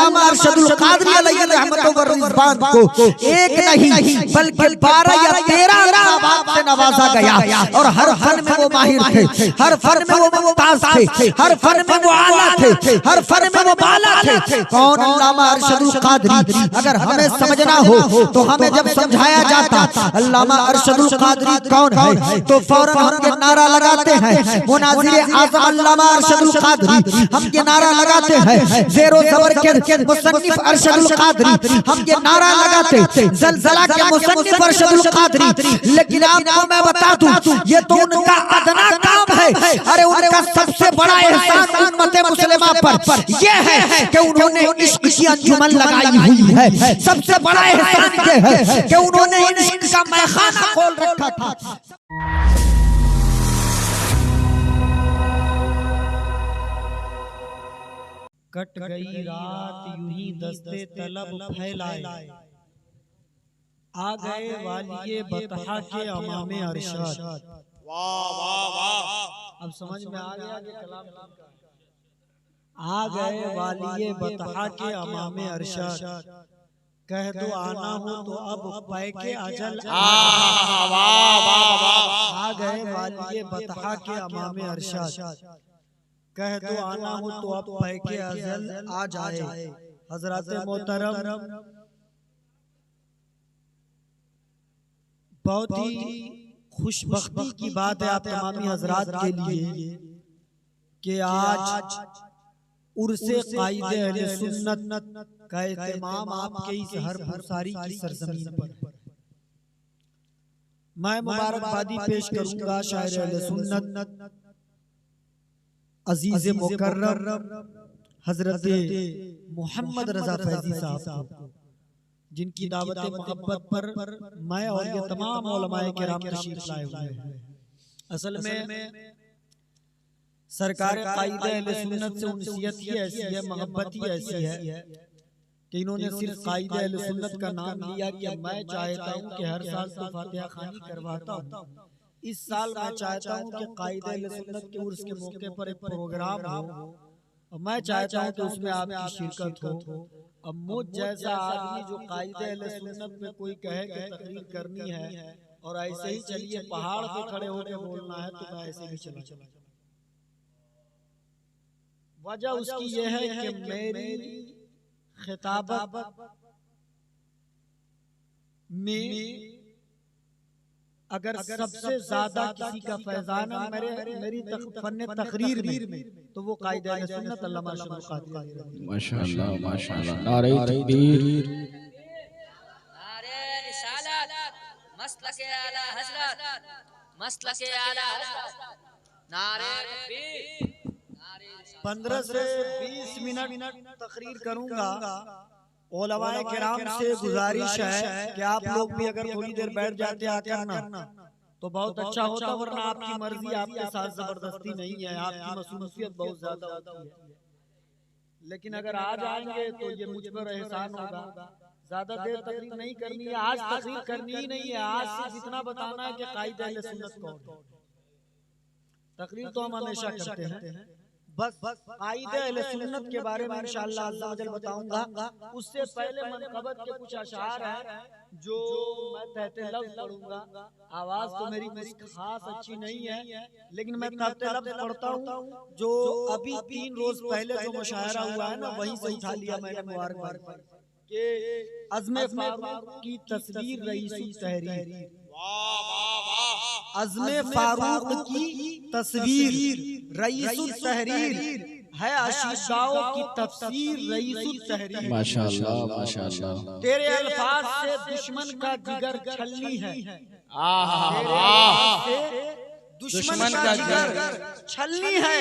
अल्लामा अरशदुल कादरी अलैहि रहमत व रिज़वान को एक नहीं बल्कि 12 या 13 इनामात से नवाजा गया और हर फन में वो माहिर थे, हर फन में वो मुमताज थे, हर फन में वो आला थे, हर फन में वो बाला थे। कौन अल्लामा अरशदुल कादरी? अगर हमें समझना हो तो हमें जब समझाया जाता अल्लामा अरशदुल कादरी कौन है तो फौरन हम ये नारा लगाते हैं मुनाज़िर आज़म अल्लामा अरशदुल कादरी, हम ये नारा लगाते हैं ज़ेरो ज़बर के मुसन्निफ अरशदुल कादरी, हम ये नारा लगाते ज़लज़ला के मुसन्निफ अरशदुल कादरी। लेकिन आपको मैं बता दूं ये तो उनका अदना काम है। अरे उनका सबसे बड़ा एहसान उम्मत मुस्लिमा पर ये है कि उन्होंने इश्क की अंजुमन लगाई हुई है। सबसे बड़ा एहसान ये है कि उन्होंने इश्क का मैखाना खोल रखा था। कट गई रात यूं ही दस्ते तलब फैलाए, आ गए वालिये बतहा के अमामे अरशद। वाह वाह वाह, अब समझ में आ गया कि कलाम आ गए वालिये बतहा के अमामे अरशद, कह दो आना हो तो अब पै के अजल। आ गए वालिये बतहा के अमामे अरशद, कह दो आना हो तो अब पै के अजल आ जाए। हजरत मोहतरम बहुत ही खुशबख्ती की बात है आप तमामी हजरात के लिए कि आज उर्से कायदे अहले सुन्नत का एहतमाम आपके इस हर भूसारी की सरजमीन पर। मैं मुबारकबादी पेश करूंगा शायर अहले सुन्नत अजीज मुकर्रम हजरत मोहम्मद रजा फैजी साहब को, जिनकी दावत मोहब्बत पर मैं और ये तमाम उलमाए किराम तशरीफ लाए हुए हैं। असल में सरकार कायदे अहले सुन्नत से उनसियत ही ऐसी है, मोहब्बत ही ऐसी है कि इन्होंने सिर्फ कायदे अहले सुन्नत का नाम लिया कि मैं चाहता हूँ कि हर साल तो फातिहा खानी करवाता हूँ, इस साल मैं चाहता हूँ कि कायदे अहले सुन्नत के उर्स के मौके पर एक प्रोग्राम हो और मैं चाहता हूँ कि उसमें आपकी शिरकत हो। अब मुझ जैसा आदमी जो कायदे अहले सुन्नत में कोई कहे कि तकरीर करनी है और ऐसे ही चलिए पहाड़ पे खड़े होकर बोलना है तो मैं ऐसे ही चला। वजह उसकी यह है कि मेरी खिताबत में अगर सबसे ज्यादा किसी का फैजान है मेरी फन्ने तकरीर में तो वो कायदे अहले सुन्नत अल्लामा अरशदुल कादरी। माशाअल्लाह माशाअल्लाह, नारे तकबीर, नारे रिसालत, मसलके आला हज़रत, मसलके आला हज़रत, नारे तकबीर। 15 से 20 मिनट तकरीर करूंगा। उलमाए किराम से गुजारिश है कि आप लोग भी अगर थोड़ी देर बैठ जाते आकर ना तो बहुत अच्छा होता, वरना आपकी मर्जी आपके साथ जबरदस्ती नहीं है, आपकी मसरूफियत बहुत ज्यादा होती है। लेकिन अगर आ जाएंगे तो ये मुझ पर एहसान होगा। ज्यादा देर तकरीर नहीं करनी है, आज तकरीर करनी ही नहीं है। आज से जितना बताना है कि कायदे अहले सुन्नत कौन है। तकरीर तो हम हमेशा करते हैं, बस कायदे अहले सुन्नत के बारे में इंशाअल्लाह अज़्ज़ा वजल बताऊंगा। उससे पहले मनक़बत के कुछ अशआर हैं जो मैं तहते लफ्ज़ पढ़ूंगा। आवाज तो मेरी कुछ खास अच्छी नहीं है, लेकिन मैं तहते लफ्ज़ पढ़ता हूँ जो अभी 3 रोज पहले जो मुशायरा हुआ है ना वहीं से उठा लिया मैंने मुबारकबाद के अज़्म फारूक की तस्वीर रईसुत तहरीर। अज़्म फारूक की तस्वीर रईसुत तहरीर है अशीक़ाओं की तफसीर रईसुत तहरीर। माशाअल्लाह माशाअल्लाह, तेरे अल्फाज से दुश्मन का जिगर छलनी है। दुश्मन का जिगर छलनी है,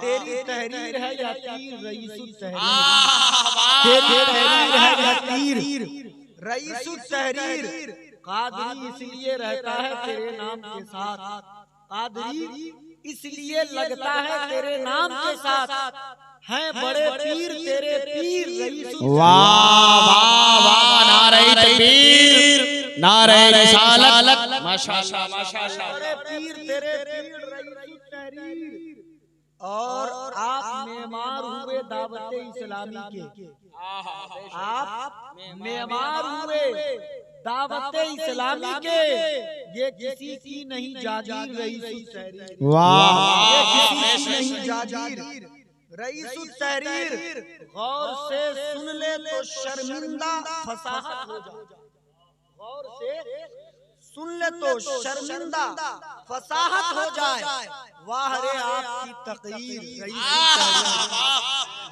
तेरी तहरीर है या तीर रईसुत तहरीर। तेरी तहरीर है या तीर रईसुत तहरीर। कादरी इसलिए रहता है तेरे नाम के साथ, कादरी इसलिए लगता है तेरे नाम के साथ, हैं बड़े पीर तेरे पीर रईसुत। वाह वाह वाह, नारे तकबीर, नारे रिसालत, माशाअल्लाह माशाअल्लाह, बड़े पीर तेरे पीर रईसुत तहरीर। और आप मेहमान हुए दावत इस्लामी के, आप मेहमान हुए दावत इस्लामी के, ये किसी की नहीं जागीर रईसुत तहरीर, वाह ये किसी की नहीं जागीर रईसुत तहरीर। गौर से सुन ले तो शर्मिंदा फसाहत हो जाए, गौर से सुन ले तो शर्मिंदा फसाहत हो जाए। वाह रे आपकी तकरीर रईसुत तहरीर,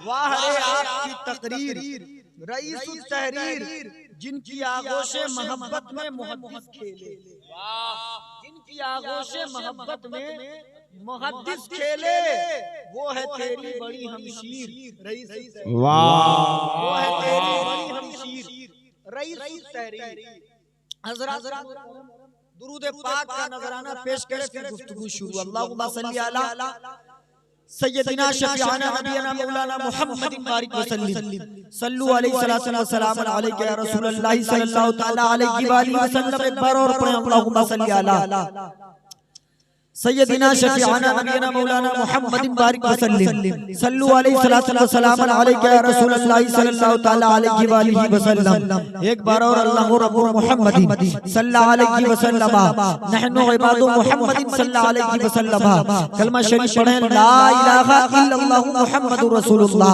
वाह रे आपकी तकरीर रईसुत तहरीर, जिनकी आगोशे मोहब्बत में मुहद्दिस खेले, जिनकी आगोशे मोहब्बत में मुहद्दिस खेले, वो है तेरी बड़ी हमशीर रईसुत तहरीर, वाह वो है तेरी बड़ी हमशीर रईसुत तहरीर। हज़रात दुरूद पाक का नजराना पेश करके गुफ्तगू शुरू। अल्लाहुम्मा सल्ली अला सय्यदिना शफीअना नबीना मौलाना मुहम्मदिन बारिक वसल्लिम, सल्लु अलैहि सलातु व सलाम अलैका या रसूलल्लाह सल्लल्लाहु तआला अलैहि व आलिहि वसल्लम। एक बार और पढ़ें अल्लाहुम्मा सल्ली अला सय्यदिना शफीअना नबीना मौलाना मुहम्मदिन बारिक वसल्लिम, सल्लु अलैहि सलातु व सलाम अलैका या रसूलल्लाह सल्लल्लाहु तआला अलैहि व आलिहि वसल्लम। एक बार और अल्लाहु रब्बुल मुहम्मदिन सल्लल्लाहु अलैहि वसल्लम, नहनु इबादु मुहम्मदिन सल्लल्लाहु अलैहि वसल्लम। कलमा शरीफ पढ़ें, ला इलाहा इल्लल्लाहु मुहम्मदुर रसूलुल्लाह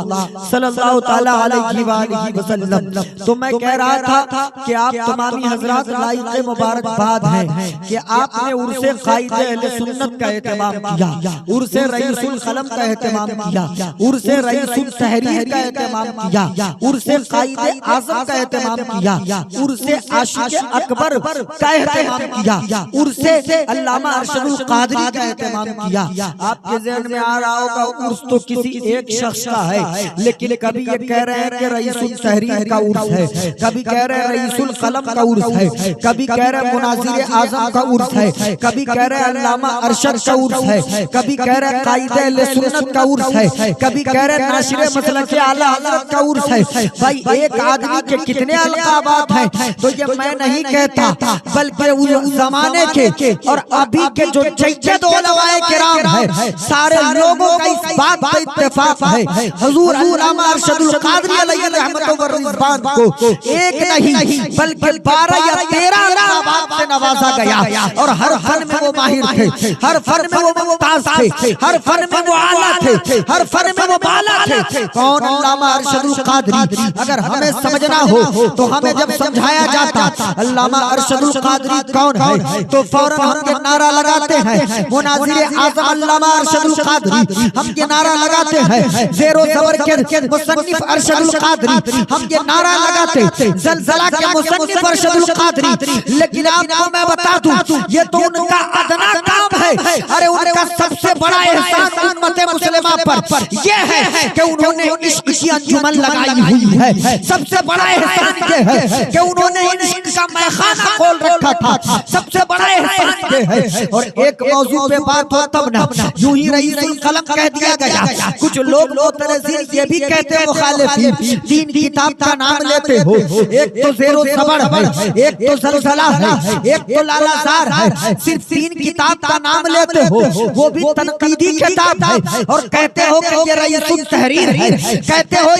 सल्लल्लाहु तआला अलैहि व आलिहि वसल्लम। तो मैं कह रहा था कि आप तमामी हजरात लाइक़ मुबारकबाद हैं कि आपने उर्से क़ाइदे अहले सुन्नत का एहतमाम किया, उर्से रईसुल कलम का एहतमाम किया, उर्से रईसुल तहरीर का एहतमाम किया, उर्से क़ाइदे आज़म का एहतमाम किया, उर्से आशिक़े अकबर का एहतमाम किया, उर्से अल्लामा अरशदुल क़ादरी का एहतमाम किया। आपके ज़हन में आ रहा होगा उर्स तो किसी एक शख्स का है, लेकिन कभी ये कह रहे हैं कि रईसुल तहरीर का उर्स है, कभी कह रहे हैं रईसुल कलम का उर्स है, कभी कह रहे हैं मुनाज़िर आज़म का उर्स है, कभी कह रहे हैं अल्लामा अरशद का उर्स है, कभी कह रहे हैं क़ाइदे अहले सुन्नत का उर्स है, कभी कह रहे हैं नाशिरे मसलक आला हज़रत का उर्स है। भाई एक आदमी के कितने अलक़ाबात हैं, तो ये मैं नहीं कहता, बल्कि उस ज़माने के और अभी के जो जय्यद उलमाए किराम है, सारे लोगों का इस बात पर इत्तेफाक है। हुज़ूर अल्लामा अरशदुल क़ादरी अलैहि रहमतुल्लाह व रिज़वान को एक नहीं बल्कि 12 या 13 अलक़ाबात से नवाजा गया, और हर फन में वो माहिर थे, हर फन में वो मुमताज थे, हर फन में वो आला थे, हर फन में वो बाला थे। कौन? अल्लामा अरशदुल क़ादरी। अगर हमें समझना हो तो हमें जब समझाया जाता अल्लामा अरशदुल क़ादरी कौन है, तो फौरन हम ये नारा लगाते हैं, मुनाज़िर आज़म अल्लामा अरशदुल क़ादरी, हम ये नारा लगाते हैं, ज़ेरो ज़बर के मुसन्निफ़ अरशदुल क़ादरी, हम ये नारा लगाते, ज़लज़ला के मुसन्निफ़ अरशदुल क़ादरी। लेकिन आपको मैं बता दूं, ये तो उनका अदना काम है। अरे उनका सबसे बड़ा एहसान उम्मत मुस्लिमा पर ये है कि उन्होंने इश्क की अंजुमन लगाई हुई है। सबसे बड़ा एहसान ये है कि उन्होंने इश्क का मैखाना खोल रखा था। सबसे बड़ा एहसान ये है। और एक मौजू पे बात हो तब ना यूं ही रईसुल कलम कह दिया गया। कुछ लोग मुतरज़िल ये भी कहते हैं मुखालिफीन, 3 किताब का नाम लेते हो, एक तो ज़ेरो ज़बर है, एक तो ज़लज़ला है, एक तो लालाज़ार है, सिर्फ 3 किताब का नाम लेते हो, वो भी तनकीदी किताब है, और कहते हो कि ये रईसुल तहरीर है, कहते हो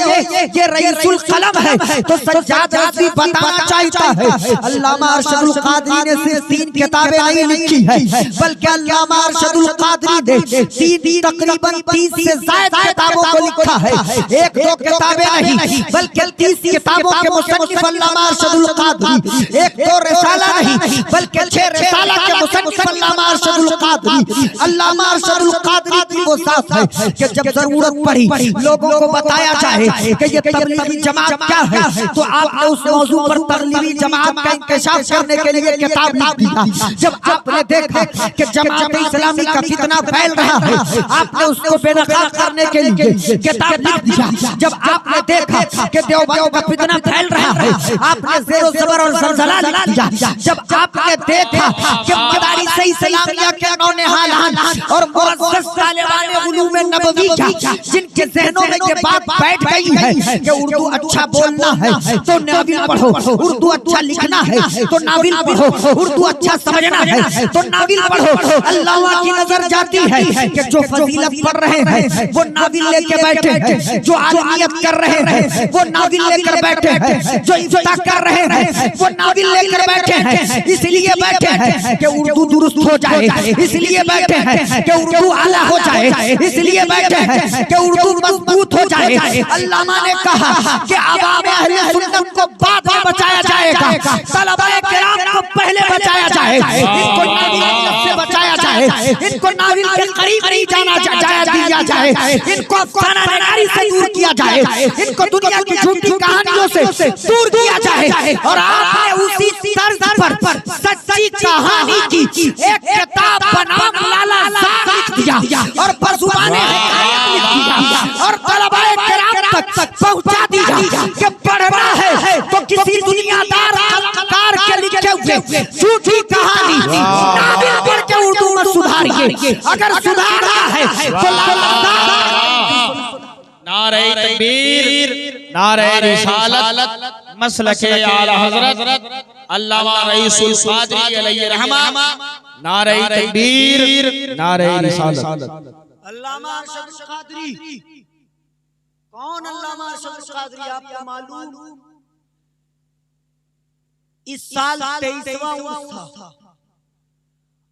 ये रईसुल कलम है। तो सज्जाद रज़वी बताना चाहता है अल्लामा अरशदुल क़ादरी ने सिर्फ 3 किताबें नहीं लिखी है, बल्कि अल्लामा अरशदुल क़ादरी ने तकरीबन 30 से ज़ायद किताबों को लिखा है। 1-2 किताबें नहीं बल्कि 30 किताबों के मुसन्निफ़ अल्लामा अरशदुल क़ादरी, 1-2 रिसाला नहीं बल्कि 6 रिसाला के मुसन्निफ़ अल्लामा अरशदुल क़ादरी। अल्लामा अरशदुल क़ादरी की वो साथ है कि जब जरूरत पड़ी लोगों को बताया जाए कि ये तबलीगी जमात क्या है, तो आपने उस मौजू पर तबलीगी जमात का इंकशाफ करने के लिए किताब लिख दिया। जब आपने देखा कि जमात इस्लामी का फितना फैल रहा है, आपने उसको बेनकाब करने के लिए किताब लिख दिया। जब आपने देखा कि देवबंद का फितना फैल रहा है, आपने ज़ेरो ज़बर और ज़लज़ला लिख दिया। जब आपने देखा कि मदारिस इस्लामिया के नौनिहालान और मुअज़्ज़ज़ तालिबान उलूम नबवी का जिनके ज़हनों में ये बात बैठ गई है कि उर्दू अच्छा बोलना है तो नाविल पढ़ो, उर्दू अच्छा लिखना है तो नाविल पढ़ो, उर्दू अच्छा समझना है तो नाविल पढ़ो। अल्लाह की नजर जाती है कि जो फजीलत पढ़ रहे हैं वो नाविल लेके बैठे हैं, जो आलिमियत कर रहे हैं वो नाविल लेकर बैठे हैं, जो इफ्ता कर रहे हैं वो नाविल लेकर बैठे हैं। इसलिए बैठे हैं कि उर्दू दुरुस्त हो जाए, इसलिए बैठे हैं कि उर्दू आला हो जाए, इसलिए बैठे हैं कि उर्दू मजबूत हो जाए। अल्लामा ने कहा कि अवाम अहले सुन्नत को बाद में बचाया जाएगा, तलबाए किराम को पहले बचाया जाएगा, इनको नाविल से बचाया जाए, इनको नाविल के करीब नहीं जाना दिया जाए, इनको अफसाना निगारी से दूर किया जाए, इनको दुनिया की झूठी कहानियों से दूर किया जाए। और आपने उसी तर्ज पर सच्ची कहानी की एक किताब बनाम लाला ज़ार लिख दिया और बज़ुबाने हिकायत लिख दिया और तलबाए किराम तक पहुंचा दिया कि पढ़ना है तो किसी दुनियादार कलाकार के लिखे हुए झूठी कहानी नाविल पढ़ के उर्दू में सुधारिए। अगर सुधारना है तो लाला ज़ार नारे तकबीर, नारे रिसालत, मसलके आला हजरत अल्लामा रईसुल क़ादरी अलैहि रहमा, नारे तकबीर, नारे रिसालत। अल्लामा अरशद क़ादरी कौन? अल्लामा अरशद क़ादरी आपको मालूम? इस साल 23वां उर्स था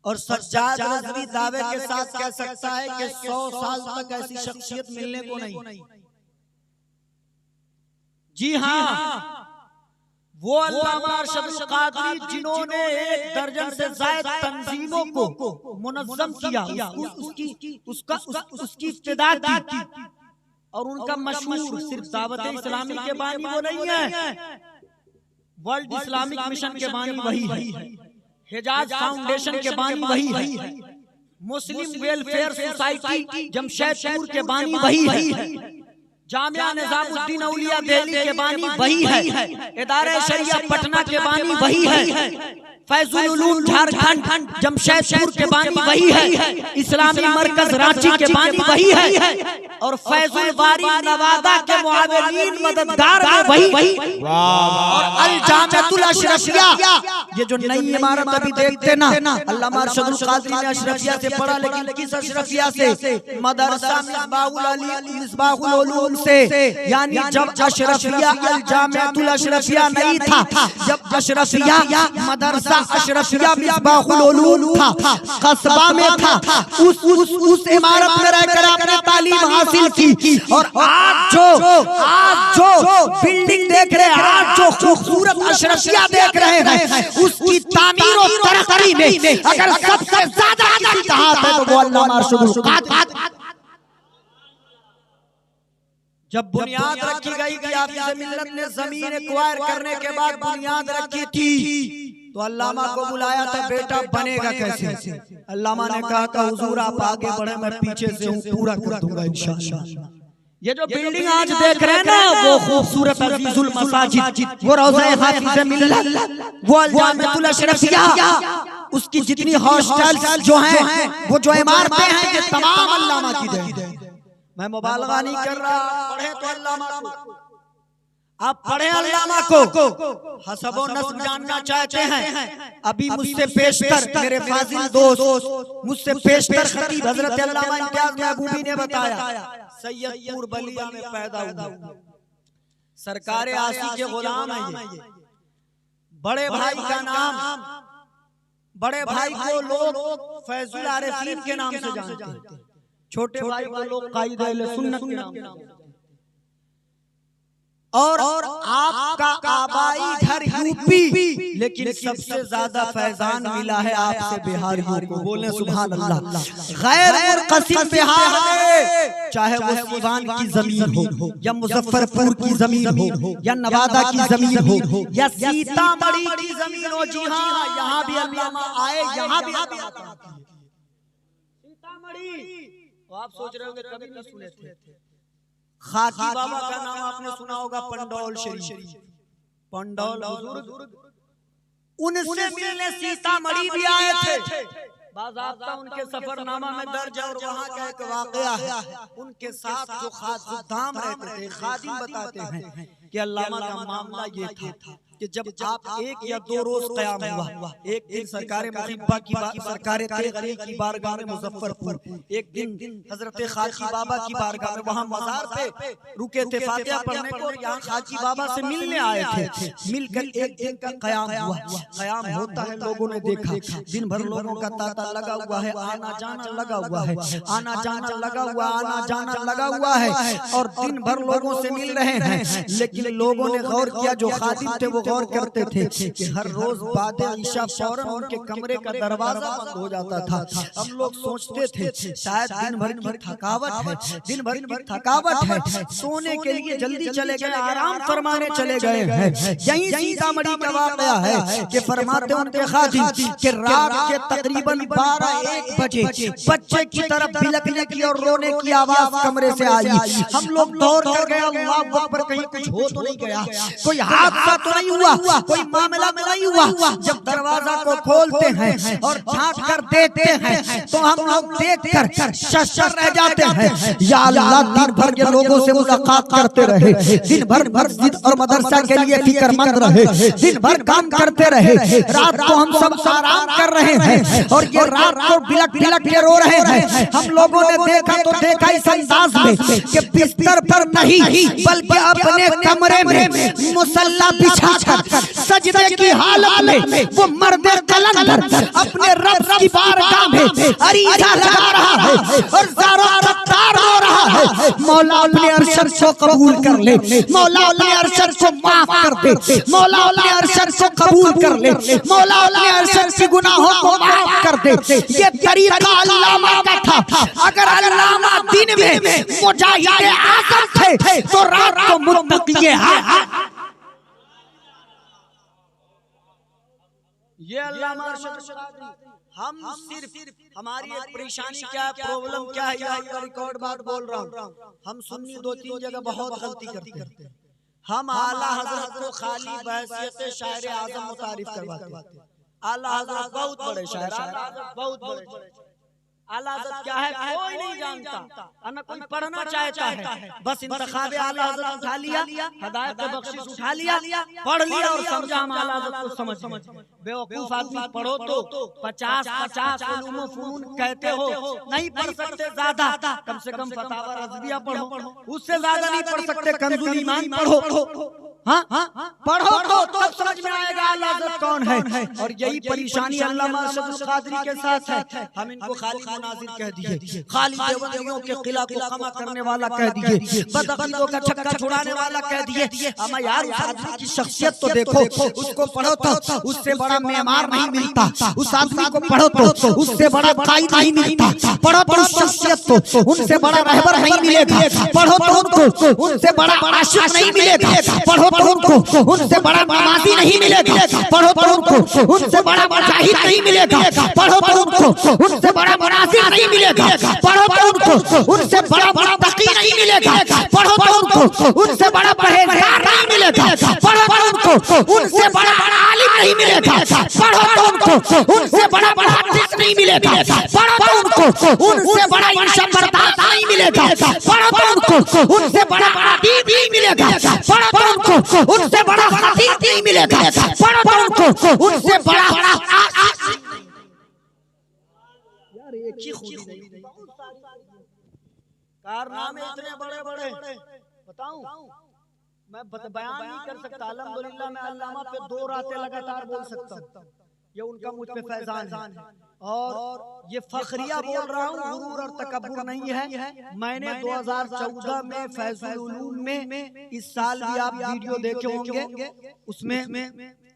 और सज्जाद रज़वी दावे के साथ कह सकता है कि 100 साल तक ऐसी शख्सियत मिलने को नहीं। जी हाँ, वो अल्लामा अरशद क़ादरी जिन्होंने 1 दर्जन से ज़ायद तंजीमों को मुनज़्ज़म किया, उसकी इब्तिदा की और उनका मशहूर सिर्फ दावत इस्लामी के बानी वो नहीं है, वर्ल्ड इस्लामिक मिशन के बानी वही है, हिजाज फाउंडेशन के बानी वही है, मुस्लिम वेलफेयर सोसाइटी जमशेदपुर के बानी वही है, जामिया निजामुद्दीन औलिया दिल्ली के बानी वही है, इदारे शरिया पटना के बानी वही है, फैजुल उलूम झारखंड जमशेदपुर के बानी वही है, इस्लामी मरकज रांची के बानी वही है और फैजुल बारी नवादा के मुआविनीन मददगार वही और अल जामिअतुल अशरफिया। ये जो नई इमारत अभी देखते ना, अल्लामा अरशद क़ादरी ने अशरफिया से पढ़ा, लेकिन किस अशरफिया से? मदरसा मिसबाहुल उलूम से। यानी जब अशरफिया अल जामिअतुल अशरफिया नहीं था, जब अशरफिया मदरसा अशरफिया मिसबाहुल उलूम था, कस्बा में था, उस इमारत में रहकर आपने तालीम हासिल की। और आज जो बिल्डिंग देख रहे हैं, आज जो खूबसूरत अशरफिया देख रहे हैं, उसकी तामीर और तरक्की में अगर सबसे ज्यादा किसी का हाथ है तो वो अल्लामा अरशद क़ादरी। जब बुनियाद रखी गई थी, हाफ़िज़ मिल्लत ने जमीन एक्वायर करने के बाद बुनियाद रखी थी, तो अल्लामा को बुलाया था, बेटा बनेगा कैसे? अल्लामा ने कहा था, हुजूर आप आगे बढ़े, मैं पीछे से हूँ, पूरा कर दूंगा इंशाअल्लाह। ये जो बिल्डिंग आज देख रहे हैं ना, वो खूबसूरत अज़ीज़ुल मसाजिद, वो रोज़ा हाफ़िज़ मिल्लत, वो अल जामिअतुल अशरफिया, उसकी जितनी हॉस्टल्स जो हैं, वो जो इमारतें हैं, ये तमाम अल्लामा की देन है। मैं मुबालगा नहीं कर रहा, पढ़े तो अल्लामा को, आप पढ़े अल्लामा को। हसबो नस्ब जानना चाहते हैं, अभी मुझसे पेशतर मेरे फाजिल दोस्त, मुझसे पेशतर खतीब हजरत अल्लामा इम्तियाज महबूबी ने बताया, सैयदपुर बलिया में पैदा हुआ, सरकार आसी के गुलाम है ये। बड़े भाई का नाम, बड़े भाई को लोग फैजुल आरिफीन के नाम से जानते हैं, छोटे भाई को लोग कायद अहले सुन्नत के नाम से। और आपका आबाई घर यूपी, लेकिन सबसे ज्यादा फैजान मिला है आपसे बिहारियों को। बोले सुभान अल्लाह। गैर मुनक़सिम बिहार में, चाहे वो सीवान की जमीन हो या मुजफ्फरपुर की जमीन हो या नवादा की जमीन हो या सीतामढ़ी की जमीन हो, जी हाँ, यहाँ भी अल्लामा आए, यहाँ भी सीतामढ़ी। आप सोच रहे होंगे कभी नहीं सुने थे, खाकी बाबा का नाम आपने सुना होगा, पंडौल शरीफ, पंडौल बुजुर्ग, उनसे मिलने सीतामढ़ी भी आए थे। बाज़ाब्ता उनके सफरनामा में दर्ज है और वहाँ का एक वाकया है। उनके साथ जो खादिम रहते थे, खादिम बताते हैं कि अल्लामा का मामला ये था कि जब आप एक या दो रोज क़याम हुआ, एक दिन सरकार मुहिब्बा की सरकार तेगरी की बारगाह में मुजफ्फरपुर, एक दिन हजरत खाजी बाबा की बारगाह में, वहाँ मज़ार पे रुके थे फातिहा पढ़ने को और यहाँ खाजी बाबा से मिलने आए थे। मिलकर एक दिन का क़याम हुआ। क़याम होता है, लोगों ने देखा दिन भर लोगों का तांता लगा हुआ है, आना जाना लगा हुआ है, आना जाना लगा हुआ, आना जाना लगा हुआ है और दिन भर लोगों से मिल रहे हैं। लेकिन लोगों ने गौर किया, जो खादिम थे वो गौर करते थे कि हर रोज बाद ईशा फौरन उनके कमरे का दरवाजा बंद हो जाता था। हम लोग सोचते थे शायद दिन भर की थकावट है, दिन भर की थकावट है, सोने के लिए जल्दी चले गए, आराम फरमाने चले गए हैं। यही सीतामढ़ी का वाकया है कि फरमाते उनके खादिम कि रात के तकरीबन 12-1 बजे बच्चे की तरफ बिलखने की और रोने की आवाज कमरे से आई। हम लोग दौड़ कर गए, अल्लाह अकबर, कहीं कुछ हो तो नहीं गया, कोई हादसा तो नहीं हुआ, कोई मामला तो नहीं हुआ। जब दरवाजा को खोलते हैं और झांक कर देखते हैं तो हम लोग देखकर शर्मसार रह जाते हैं। या अल्लाह, दिन भर के लोगों से मुलाकात करते रहे, दिन भर मस्जिद और मदरसा के लिए फिक्रमंद रहे, दिन भर काम करते रहे, रात को हम सब आराम कर रहे हैं और ये रात को बिलख बिलख के रो रहे हैं। हम लोगों ने देखा तो देखा इस अंदाज में कि बिस्तर पर नहीं बल्कि अपने कमरे में मुसल्ला बिछाकर सजदे की हालत में वो मर्द कलंदर अपने रब की बारगाह में अरीजा लगा रहा है और ज़ारो रफ्तार हो रहा है। मौला अपने अरशद को कबूल कर ले, मौला अपने अरशद को माफ कर दे, मौला अपने अरशद को कबूल कर ले, मौला अपने अरशद के गुनाहों को माफ कर दे। ये तरीका अल्लामा का था। अगर अल्लामा दिन में मुजाहिद आज़म थे तो रात को मुत्तकी है। ये अल्लामा हम सिर्फ हमारी एक परेशानी क्या है, प्रॉब्लम क्या है, या रिकॉर्ड बात बोल रहा हूँ। हम सुन्नी 2-3 जगह बहुत गलती करते हैं। हम आला हजरत को खाली बहसियत शायर आज़म मुतारिफ करवाते हैं। आला हजरत बहुत बड़े शायर, आला हजरत बहुत बड़े। आला हजरत क्या है कोई नहीं जानता, न कोई पढ़ना चाहता है। बस इंतखाब आला हजरत उठा लिया, हिदायत का बख्शिश उठा लिया, पढ़ लिया और समझा हम आला हजरत को समझ। बेवकूफ आदमी पढ़ो तो 50 उलूम फनून कहते हो, नहीं पढ़ सकते ज्यादा, कम से कम फतावा रज़विया पढ़ो, उससे ज्यादा नहीं पढ़ सकते, कंजुल ईमान पढ़ो। हाँ पढ़ो तो तब समझ में आएगा आला हज़रत कौन है। और यही परेशानी अल्लामा अरशदुल क़ादरी के साथ है। हम इनको खाली मुनाज़िर कह दिए, खाली देवबंदियों के खिलाफ खमा करने वाला कह दिए, बदअक़ीदों का छक्का छुड़ाने वाला कह दिए। अमा यार, उस आदमी की शख्सियत तो देखो, उसको पढ़ो तो उससे बड़ा मेमार नहीं मिलता, उस आदमी को पढ़ो तो उससे बड़ा कायद नहीं मिलता, पढ़ो तो उस शख्सियत को उनसे बड़ा रहबर नहीं मिलेगा, पढ़ो तो उनको उनसे बड़ा आशिक नहीं मिलेगा, पढ़ो तो उनको उनसे बड़ा नमाज़ी नहीं मिलेगा, पढ़ो तो उनको उनसे बड़ा मुजाहिद नहीं मिलेगा, पढ़ो तो उनको उनसे बड़ा मुनाज़िर नहीं मिलेगा, पढ़ो तो उनको उनसे बड़ा मुत्तकी नहीं मिलेगा, पढ़ो तो उनको उनसे बड़ा परहेज़गार नहीं मिलेगा, पढ़ो तो उनको उनसे बड़ा आलिम नहीं मिलेगा, पढ़ो तो उनको उनसे बड़ा मुहद्दिस नहीं मिलेगा, पढ़ो तो उनको उनसे बड़ा इंशा बर्दाश्त नहीं मिलेगा, पढ़ो तो उनको उनसे बड़ा अदीब नहीं मिलेगा, पढ़ो तो उनको उनसे बड़ा खतीब नहीं मिलेगा, पढ़ो तो उनको उनसे बड़ा यार एक ही खूबी नहीं, कारनामे इतने बड़े-बड़े बताऊं मैं बयान नहीं कर सकता। अल्हम्दुलिल्लाह मैं अल्लामा पे 2 रातें लगातार बोल सकता हूँ, ये उनका मुझ पे फैजान है और ये फखरिया बोल रहा हूँ, गुरूर और तकब्बुर नहीं है। मैंने 2014 में फैजुल उलूम में, इस साल भी आप वीडियो देखे होंगे, उसमें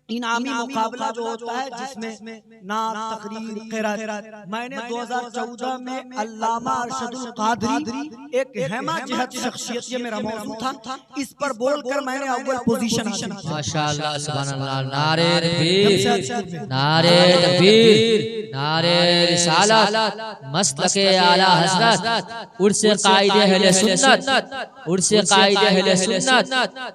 इनामी मुकाबला जो होता है जिसमें नात, तकरीर, क़िरात, मैंने 2014 में अल्लामा अरशदुल क़ादरी एक हेमा जिहत शख्सियत, ये मेरा मौजू था, इस पर बोलकर मैंने अव्वल पोजीशन हासिल की। माशाअल्लाह, सुभान अल्लाह, नारे तकबीर, नारे तकबीर, नारे रिसालत, मसलके आला हज़रत, उर्से कायदे अहले सुन्नत उर्स कायदे अहले सुन्नत,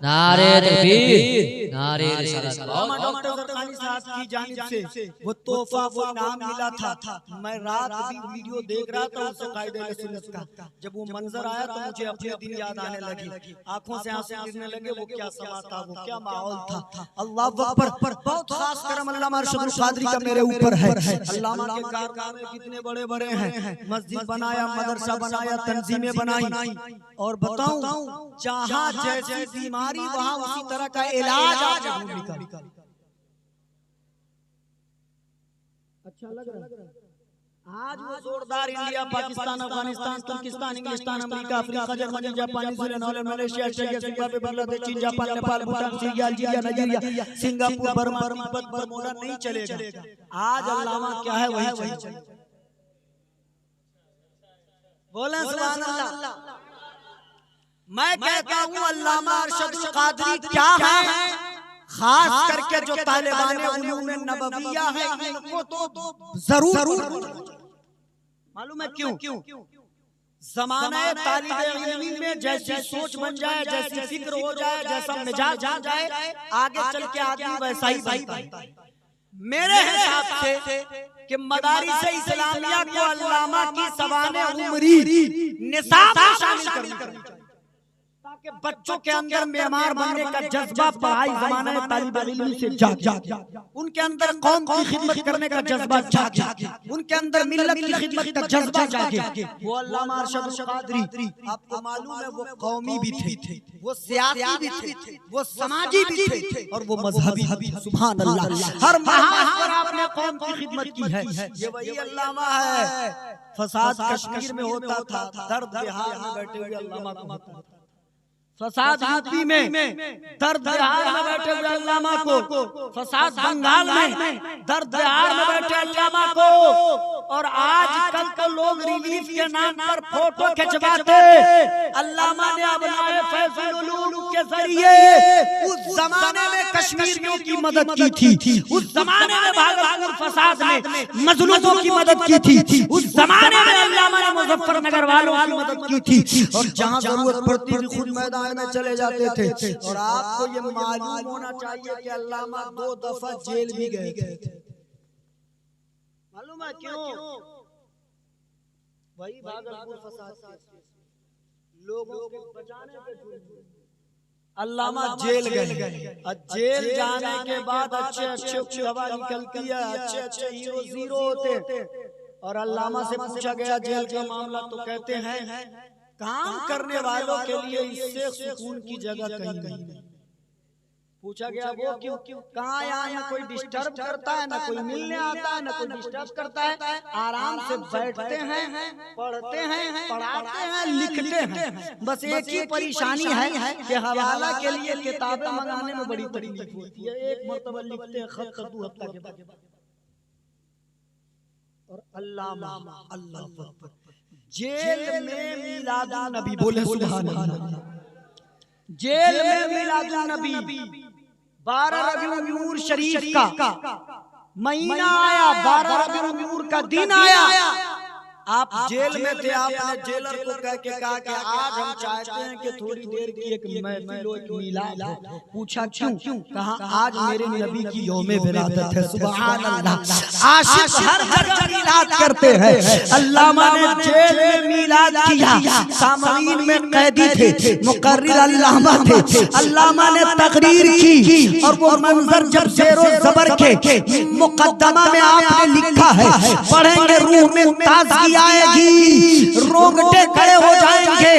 नारे तकबीर, नारे रिसालत। डॉक्टर ज़रक़ानी साहब की जानिब से वो तोहफा वो इनाम मिला था। मैं रात भी वीडियो देख रहा था उस कायदे अहले सुन्नत का। जब वो मंजर आया तो मुझे अपने दिन याद आने लगी, आंखों से आंसू गिरने लगे। वो क्या समा था, वो क्या माहौल था। अल्लाह अकबर। बहुत खास करम अल्लामा अरशदुल क़ादरी का मेरे ऊपर है। अल्लामा के कारनामे कितने बड़े बड़े हैं। मस्जिद बनाया, मदरसा बनाया, तंजीमें बनाई। और बताऊं जहाँ जैसी बीमारी वहाँ उसी तरह का इलाज आज निकल। अच्छा लग रहा है। आज वो जोरदार इंडिया, पाकिस्तान, अफगानिस्तान, तुर्किस्तान, इंग्लिस्तान, America, Africa, Germany, Japan, New Zealand, Holland, Malaysia, Australia, Zimbabwe, Bangladesh, चीन, Japan, Nepal, Bhutan, Syria, Algeria, Nigeria, Singapore, Burma, Tibet, Bermuda नहीं चलेगा। आज अल्लामा क्या है वही चाहिए। बोले सुभान अल्लाह। मैं कहता हूँ अल्लामा अरशदुल क़ादरी क्या है, खास करके जो तालिबान उलूम नबविया है इनको तो जरूर मालूम है क्यों। ज़माना तालिब इल्मी में जैसी सोच बन जाए, जैसी फिक्र हो जाए, जैसा मिजाज आ जाए, आगे चल के आदमी वैसा ही बनता है। मेरे हिसाब से कि मदारिस इस्लामिया को अल्लामा की ज़बाने उमरी निसाब में शामिल करनी चाहिए, ताकि बच्चों के अंदर मेमार बनने का जज्बा पढ़ाई ज़माने तालिब इल्म से जागे, उनके अंदर कौम की खिदमत करने का जज्बा जागे, उनके अंदर मिल्लत की खिदमत का जज्बा जागे। वो अल्लामा अरशदुल क़ादरी आपको मालूम है वो कौमी भी थे, वो सियासी भी थे, वो समाजी भी थे और वो मजहबी भी। सुभान अल्लाह। हर महाज पर आपने कौम की खिदमत की है। ये वही अल्लामा है। फसाद कश्मीर में होता था, दर्द बिहार में बैठे हुए अल्लामा को होता था। फसाद यूपी में, दर्द बिहार में बैठे हुए अल्लामा को। फसाद बंगाल में, दर्द बिहार में बैठे अल्लामा को। और आजकल तो लोग रिलीफ के नाम पर फोटो खिंचवाते। अल्लामा ने अपने फैज़ुल उलूम के जरिए उस जमाने में कश्मीरियों की मदद की थी, उस जमाने में भागलपुर फसाद में मजलूमों की मदद की थी, उस जमाने में अल्लामा ने मुजफ्फरनगर वालों की मदद की थी। और जहाँ जरूरत पड़ती थी खुद मैदान में चले जाते थे। और आपको ये मालूम होना चाहिए कि अल्लामा 2 दफा जेल भी गए थे। मालूम है क्यों? वही भागलपुर फसाद से लोगों को बचाने के अल्लामा जेल गए। जेल जाने के बाद अच्छे हवा निकलती है, अच्छे हीरो होते। और अल्लामा से पूछा गया जेल का मामला, तो कहते हैं काम करने वालों के लिए इससे सुकून की जगह कहीं नहीं। पूछा गया वो क्यों? कहाँ यहाँ न कोई डिस्टर्ब करता है, न कोई मिलने आता है, न कोई डिस्टर्ब करता है। आराम से बैठते हैं, पढ़ते हैं, पढ़ाते हैं, लिखते हैं। बस एक ही परेशानी है कि हवाला के लिए किताबें मंगाने में बड़ी तकलीफ होती है। एक मरतबा लिखते हैं खत खतू हफ्ता के बाद। और अल्लाह जेल में मिलादुन नबी, बोले सुभान अल्लाह। जेल में मिलादुन नबी 12 रबीउल नूर शरीफ का महीना आया, 12 रबीउल नूर का दिन आया। आप जेल में थे, आपने जेलर को कह के कहा कि आज हम चाहते हैं कि थोड़ी देर की एक महफिल हो, एक मिलाद हो। पूछा क्यों? कहा आज मेरे नबी की यौमे विलादत है। सुभान अल्लाह। आशिक हर जगह मिलाद करते हैं। अल्लामा ने जेल में मिलाद किया, सामईन में कैदी थे, मुकर्रिर अल्लामा थे। अल्लामा ने तकरीर की और वो मंजर जब ज़ेरो ज़बर के मुकद्दमा में आपने लिखा है, पढ़ेंगे रूह में ताज़गी आएगी, रोंगटे खड़े हो जाएंगे।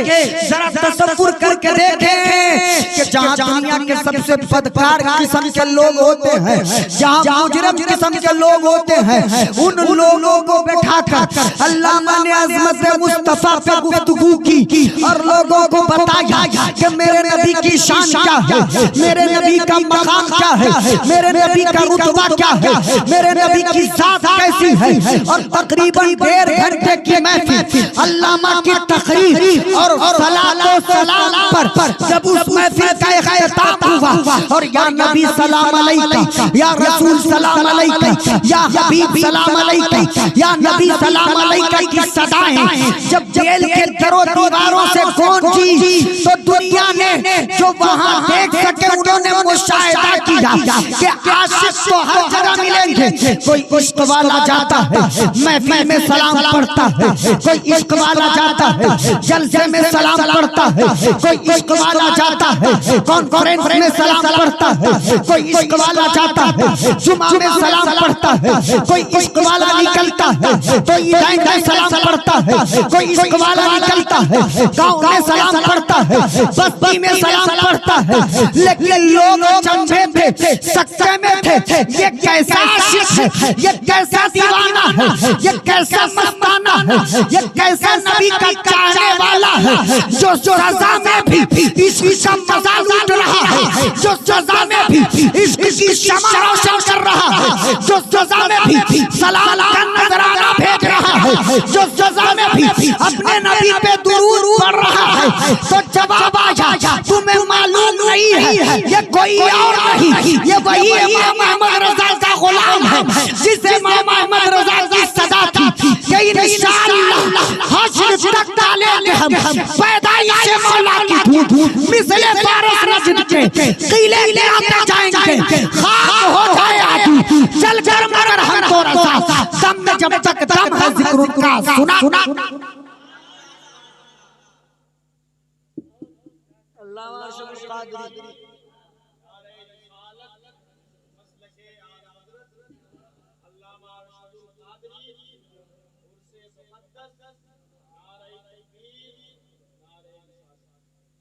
जरा तसव्वुर करके देखें कि जहाँ दुनिया के सबसे बदकार किस्म के लोग होते हैं, जहाँ मुजरिम किस्म के लोग होते हैं, उन लोगों को बैठाकर अल्लामा ने अज़मत मुस्तफा पे गुफ्तगू की और लोगों को बताया कि मेरे नबी की शान क्या है, मेरे नबी का मकाम क्या है, मेरे नबी का रुतबा क्या है, मेरे नबी की ज़ात कैसी है। और तकरीबन 1.5 घंटे घंटे की महफिल अल्लामा की तकरीर और सलातो सलाम पर जब उस महफिल का इख्तिताम हुआ और या नबी सलाम अलैका, या रसूल सलाम अलैका, या हबीब सलाम अलैका, या नबी सलाम अलैका की सदाएं जब जेल के दरों दीवारों से गूंजी तो दुनिया ने जो वहां देख सके उन्होंने मुशाहिदा किया कि आशिक तो हर जगह मिलेंगे। कोई इश्क वाला जाता है महफिल में सलाम पढ़ता है, कोई इश्क वाला जाता है जलसे में सलाम पढ़ता है, कोई इश्क वाला जाता है कॉन्फ्रेंस में सलाम पढ़ता है, कोई इश्क वाला जाता है जुमा में सलाम पढ़ता है, कोई इश्क वाला निकलता है तो ईदान में सलाम पढ़ता है, कोई इश्क वाला निकलता है गाँव में सलाम पढ़ता है, बस्ती में सलाम पढ़ता है। लेकिन लोग चंबे थे, सक्के में थे, ये कैसा आशिक है, ये कैसा दीवाना है, ये कैसा मस्ताना है, ये कैसा नबी का चाहने वाला है जो सजा में भी इसका मजा लूट रहा है, जो सजा में भी इसकी शमा रोशन कर रहा है, जो सजा में भी सलाम का नजराना भेज रहा है, जो सजा में भी अपने नबी पे दुरूद पढ़ रहा है। तो जवाब आया तुम्हें मालूम नहीं है ये कोई और नहीं, ये वही इमाम अहमद रजा का गुलाम है जिसे इमाम अहमद रजा की सदा थी कि इंशाअल्लाह हश्र तक डालेंगे हम पैदाइश से मौला की धूप मिसले बारिश रजनी के कीले ले आते जाएंगे, खाक हो जाए आदमी चल कर मगर हम तो रजा दम में जब तक दम है जिक्र उनका सुना।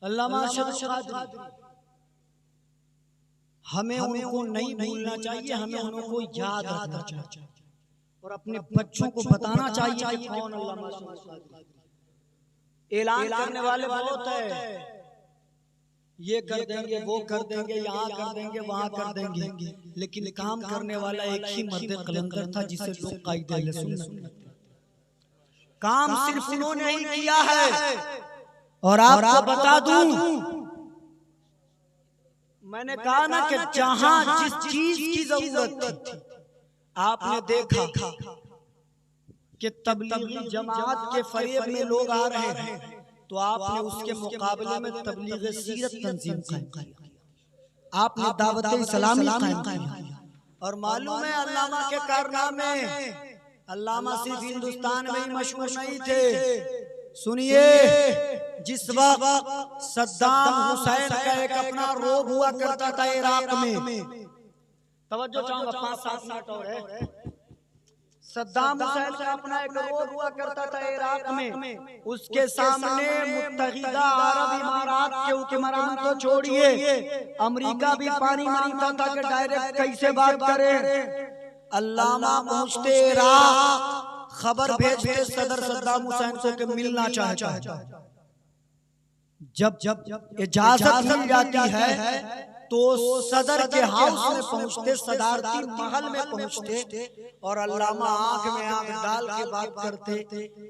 अल्लामा हमें उनको नहीं भूलना चाहिए, हमें उनको याद रखना चाहिए और अपने बच्चों को बताना चाहिए कि कौन अल्लामा ऐलान करने वाले बहुत है, ये कर देंगे वो कर देंगे यहाँ कर देंगे वहाँ कर देंगे, लेकिन काम करने वाला एक ही मर्द कलंदर था जिसे लोग कायदे अहले सुन्नत काम सिर्फ उन्होंने ही किया है। और आपको बता दूं, मैंने कहा ना कि जहां जिस चीज की जरूरत थी आपने देखा कि तबलीगी जमात के फरेब में लोग आ रहे हैं तो आपने उसके मुकाबले में तबलीग सीरत तंजीम कायम किया, आपने दावत इस्लामी कायम किया। और मालूम है अल्लामा के कारनामे, अल्लामा सिर्फ हिंदुस्तान में ही मशहूर नहीं थे। सुनिए, जिस वक्त सद्दाम हुसैन का एक अपना रोग हुआ करता था इराक में, तवज्जो चाहूंगा 5-7 मिनट और है, सद्दाम हुसैन का अपना एक रोग हुआ करता था इराक में, उसके सामने मुत्तहिदा अरब इमारात के हुक्मरान तो छोड़िए अमेरिका भी पानी मांगता था कि डायरेक्ट कैसे बात करें। अल्लामा पहुंचते इराक, खबर भेजते सदर सद्दाम हुसैन को कि मिलना चाहता है। जब इजाजत मिल जाती है तो सदर के हाउस में पहुंचते, सदारती महल में पहुंचते और अल्लामा आंख में आंख डाल के बात करते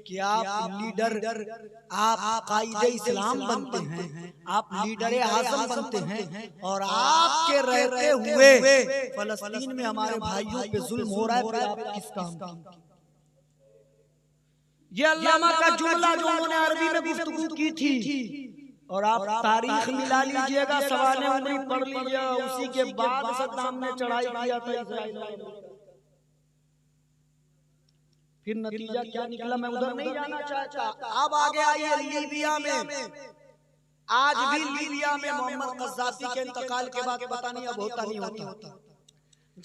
कि आप लीडर, आप कायदे इस्लाम बनते हैं, आप लीडर आज़म बनते हैं और आपके रहते हुए फलस्तीन में हमारे भाइयों पे जुल्म हो रहा है, फिर आप किस काम की? ये अल्लामा का जुमला जो उन्होंने अरबी में गुफ्तगू की थी। और आप तारीख मिला लीजिएगा, सवाल उमरी पढ़ लीजिएगा, उसी के बाद सद्दाम ने चढ़ाई किया था इस्राइल पर। फिर नतीजा क्या निकला मैं उधर नहीं जाना चाहता। अब आगे आइए लीबिया में, आज भी लीबिया में मोहम्मद कज़्ज़ाफ़ी के इंतकाल के बाद पता नहीं अब होता नहीं होता।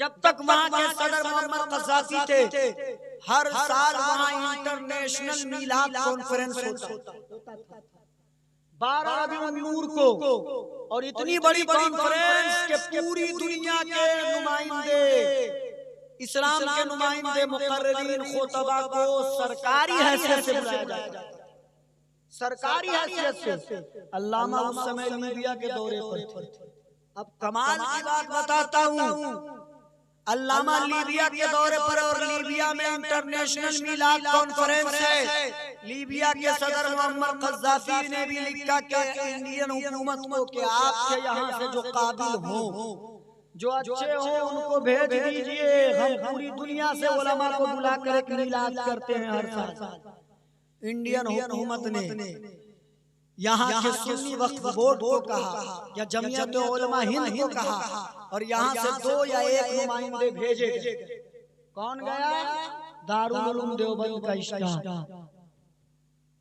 जब तक वहाँ के सदर मोहम्मद कज़्ज़ाफ़ी थे, हर साल वहाँ इंटरनेशनल मीलाद कॉन्फ्रेंस होता था 12 रबीउल को, और इतनी बड़ी कॉन्फ्रेंस के पूरी दुनिया के नुमाइंदे, इस्लाम के नुमाइंदे, मुकर्रिरीन, खुतबा को सरकारी हैसियत से बुलाया जाता, सरकारी हैसियत से। अल्लामा उस समय लीबिया के दौरे पर थे। अब कमाल की बात बताता हूँ, अल्लामा लीबिया के दौरे पर और लीबिया में इंटरनेशनल मिलाद कॉन्फ्रेंस है। लीबिया के सदर मोहम्मद कज़्ज़ाफ़ी ने भी लिखा कि इंडियन हुकूमत को कि आपके यहाँ से जो काबिल हो, जो अच्छे हो, उनको भेज दीजिए। हम पूरी दुनिया से उलमा को बुलाकर एक मिलाद करते हैं हर साल। इंडियन हुकूमत ने यहाँ के सुन्नी वक्फ बोर्ड को कहा या जमीयत उलमा हिंद को कहा और यहाँ से 2 या 1 नुमाइंदे भेजे गए। कौन गया? दारुल उलूम देवबंद का स्टाफ।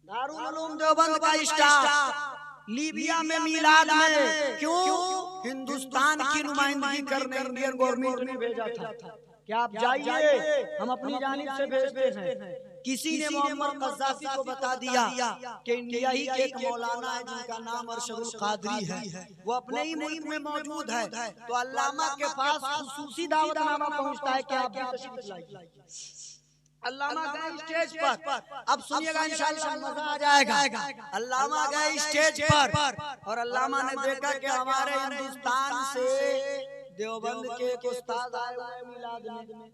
दारुल उलूम देवबंद का स्टाफ लीबिया में मिलाद में क्यों? हिंदुस्तान की नुमाइंदगी करने इंडियन गवर्नमेंट ने भेजा था कि आप जाइए, हम अपनी जानिब से भेजते हैं। किसी ने मोहम्मद कज़्ज़ाफ़ी को बता दिया कि इंडिया ही के एक मौलाना है जिनका नाम अरशदुल क़ादरी है, वो अपने ही मुल्क में मौजूद है। तो अल्लामा के पास खुसूसी दावतनामा पहुंचता है कि आप भी तशरीफ लाइए। अल्लामा गए स्टेज पर, अब सुनिएगा इंशाअल्लाह मजा आ जाएगा। अल्लामा गए स्टेज पर और अल्लामा ने देखा कि हमारे हिंदुस्तान से देवबंद के एक उस्ताद आए हुए मिलाद में।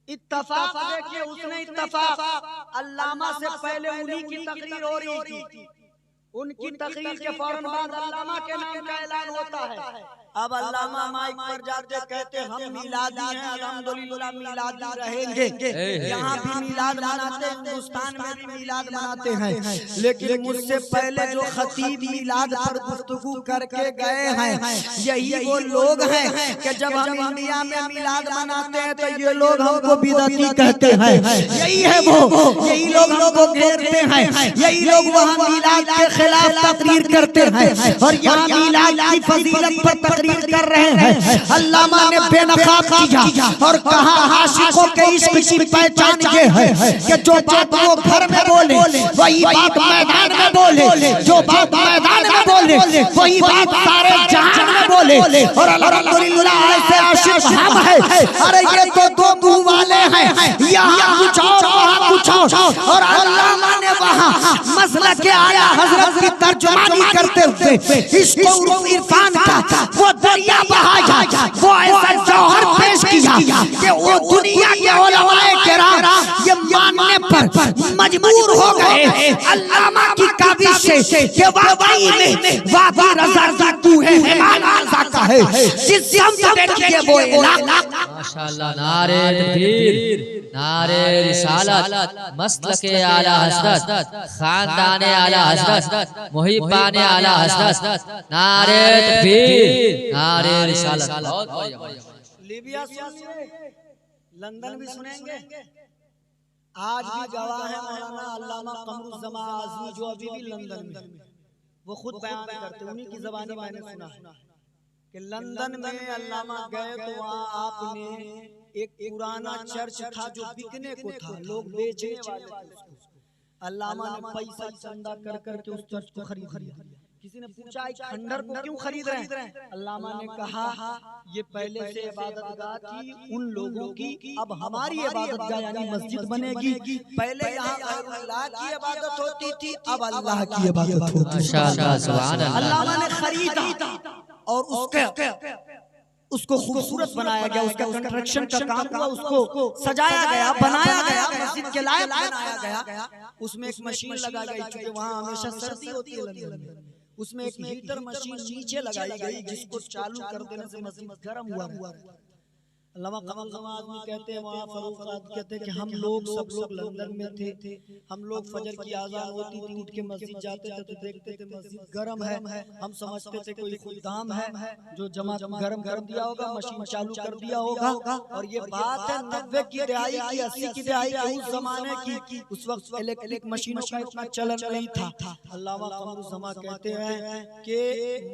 इत्तफाक देखिए, उसने इत्तफाक अल्लामा से पहले उन्हीं की तकरीर हो रही थी। उनकी तकरीर के फौरन बाद अल्लामा के नाम का ऐलान होता है। अब अल्लामा माइक पर जाते कहते हम मिलादी हैं, अल्हम्दुलिल्लाह मिलादी रहेंगे। यहाँ भी मिलाद मनाते हैं, हिंदुस्तान में भी मिलाद मनाते हैं। लेकिन मुझसे पहले जो खतीब मिलाद पर गुफ्तगू करके गए हैं, यही वो लोग हैं कि जब हम इंडिया में मिलाद मनाते हैं तो ये लोग हमको बिदअती कहते हैं। यही है वो, यही लोग हमको घेरते हैं, यही लोग वहाँ मिलाद के खिलाफ तकरीर करते हैं और यहाँ मिलाद की फजीलत पर तकरीर कर रहे हैं। अल्लामा ने बेनकाब किया और कहा आशिकों के इश्क की पहचान ये है कि जो बात वो घर में बोले वही बात मैदान में बोले, जो बात मैदान में बोले वही बात सारे जहान में बोले। और अल्हम्दुलिल्लाह ऐसे आशिक हम हैं। अरे ये तो 2 मुंह वाले हैं, यहाँ कुछ और वहाँ कुछ और। और अल्लामा ने वहाँ मसलक के आला हजरत की तर्जुमानी करते हुए इसको इरफान का वो दरिया बहाया, वो ऐसा जौहर पेश किया कि वो दुनिया के उलमाए किराम ये मानने पर मजबूर हो गए अल्लामा की काबिश से कि वाकई में वादी रज़ा तू है, रज़ा का है। जिस हम देखिए वो इलाका माशाअल्लाह, नारे तकबीर, नारे रिसालत, मसलके आला हज़रत, खानदाने आला हज़रत, मुहिब्बाने आला हज़रत, नारे तकबीर, नारे रिसालत। बहुत बढ़िया। लीबिया सुनिए, लंदन भी सुनेंगे। आज भी गवाह है मौलाना अल्लामा कमरुज़्ज़मान आज़मी जो अभी भी लंदन में, वो खुद बयान करते, उन्हीं की ज़बानी मैंने सुना कि लंदन में अल्लामा गए तो वहाँ आपने एक पुराना चर्च था जो बिकने को था, लोग बेचने वाले थे उसको। अल्लामा ने पैसा चंदा कर करके उस चर्च को खरीद लिया। किसी ने पूछा खंडर को क्यों खरीद रहे हैं? अल्लामा ने कहा ये पहले से इबादतगाह थी उन लोगों की, अब हमारी इबादतगाह यानी मस्जिद बनेगी। पहले यहाँ अल्लाह की इबादत होती थी, अब अल्लाह की इबादत होती है। माशाअल्लाह, सुभान अल्लाह। अल्लामा ने खरीदा और उसको खूबसूरत बनाया गया, उसका कंस्ट्रक्शन का काम हुआ, उसको सजाया गया, बनाया गया, मस्जिद के लायक बनाया गया। उसमें एक मशीन लगाई गई क्योंकि वहाँ हमेशा सर्दी होती है लंदन में। उसमें एक हीटर मशीन नीचे लगाई गई जिसको चालू कर देने से मस्जिद गर्म हुआ। अल्लामा कमरुज़्ज़मान आज़मी कहते हैं, वहाँ फरूख साहब कहते हैं कि हम लोग सब लोग लंदन में थे, हम लोग फजर की आज़ान होती थी उठ के मस्जिद जाते थे तो देखते थे मस्जिद गर्म है, हम समझते थे कोई खुदाम है जो जमा गर्म कर दिया होगा, मशीन चालू कर दिया होगा। और ये बात है 90 की दहाई की, 80 की दहाई की, उस जमाने की। उस वक्त इलेक्ट्रिक मशीनों का इतना चलन नहीं था। अल्लामा कमरुज़्ज़मान कहते हैं कि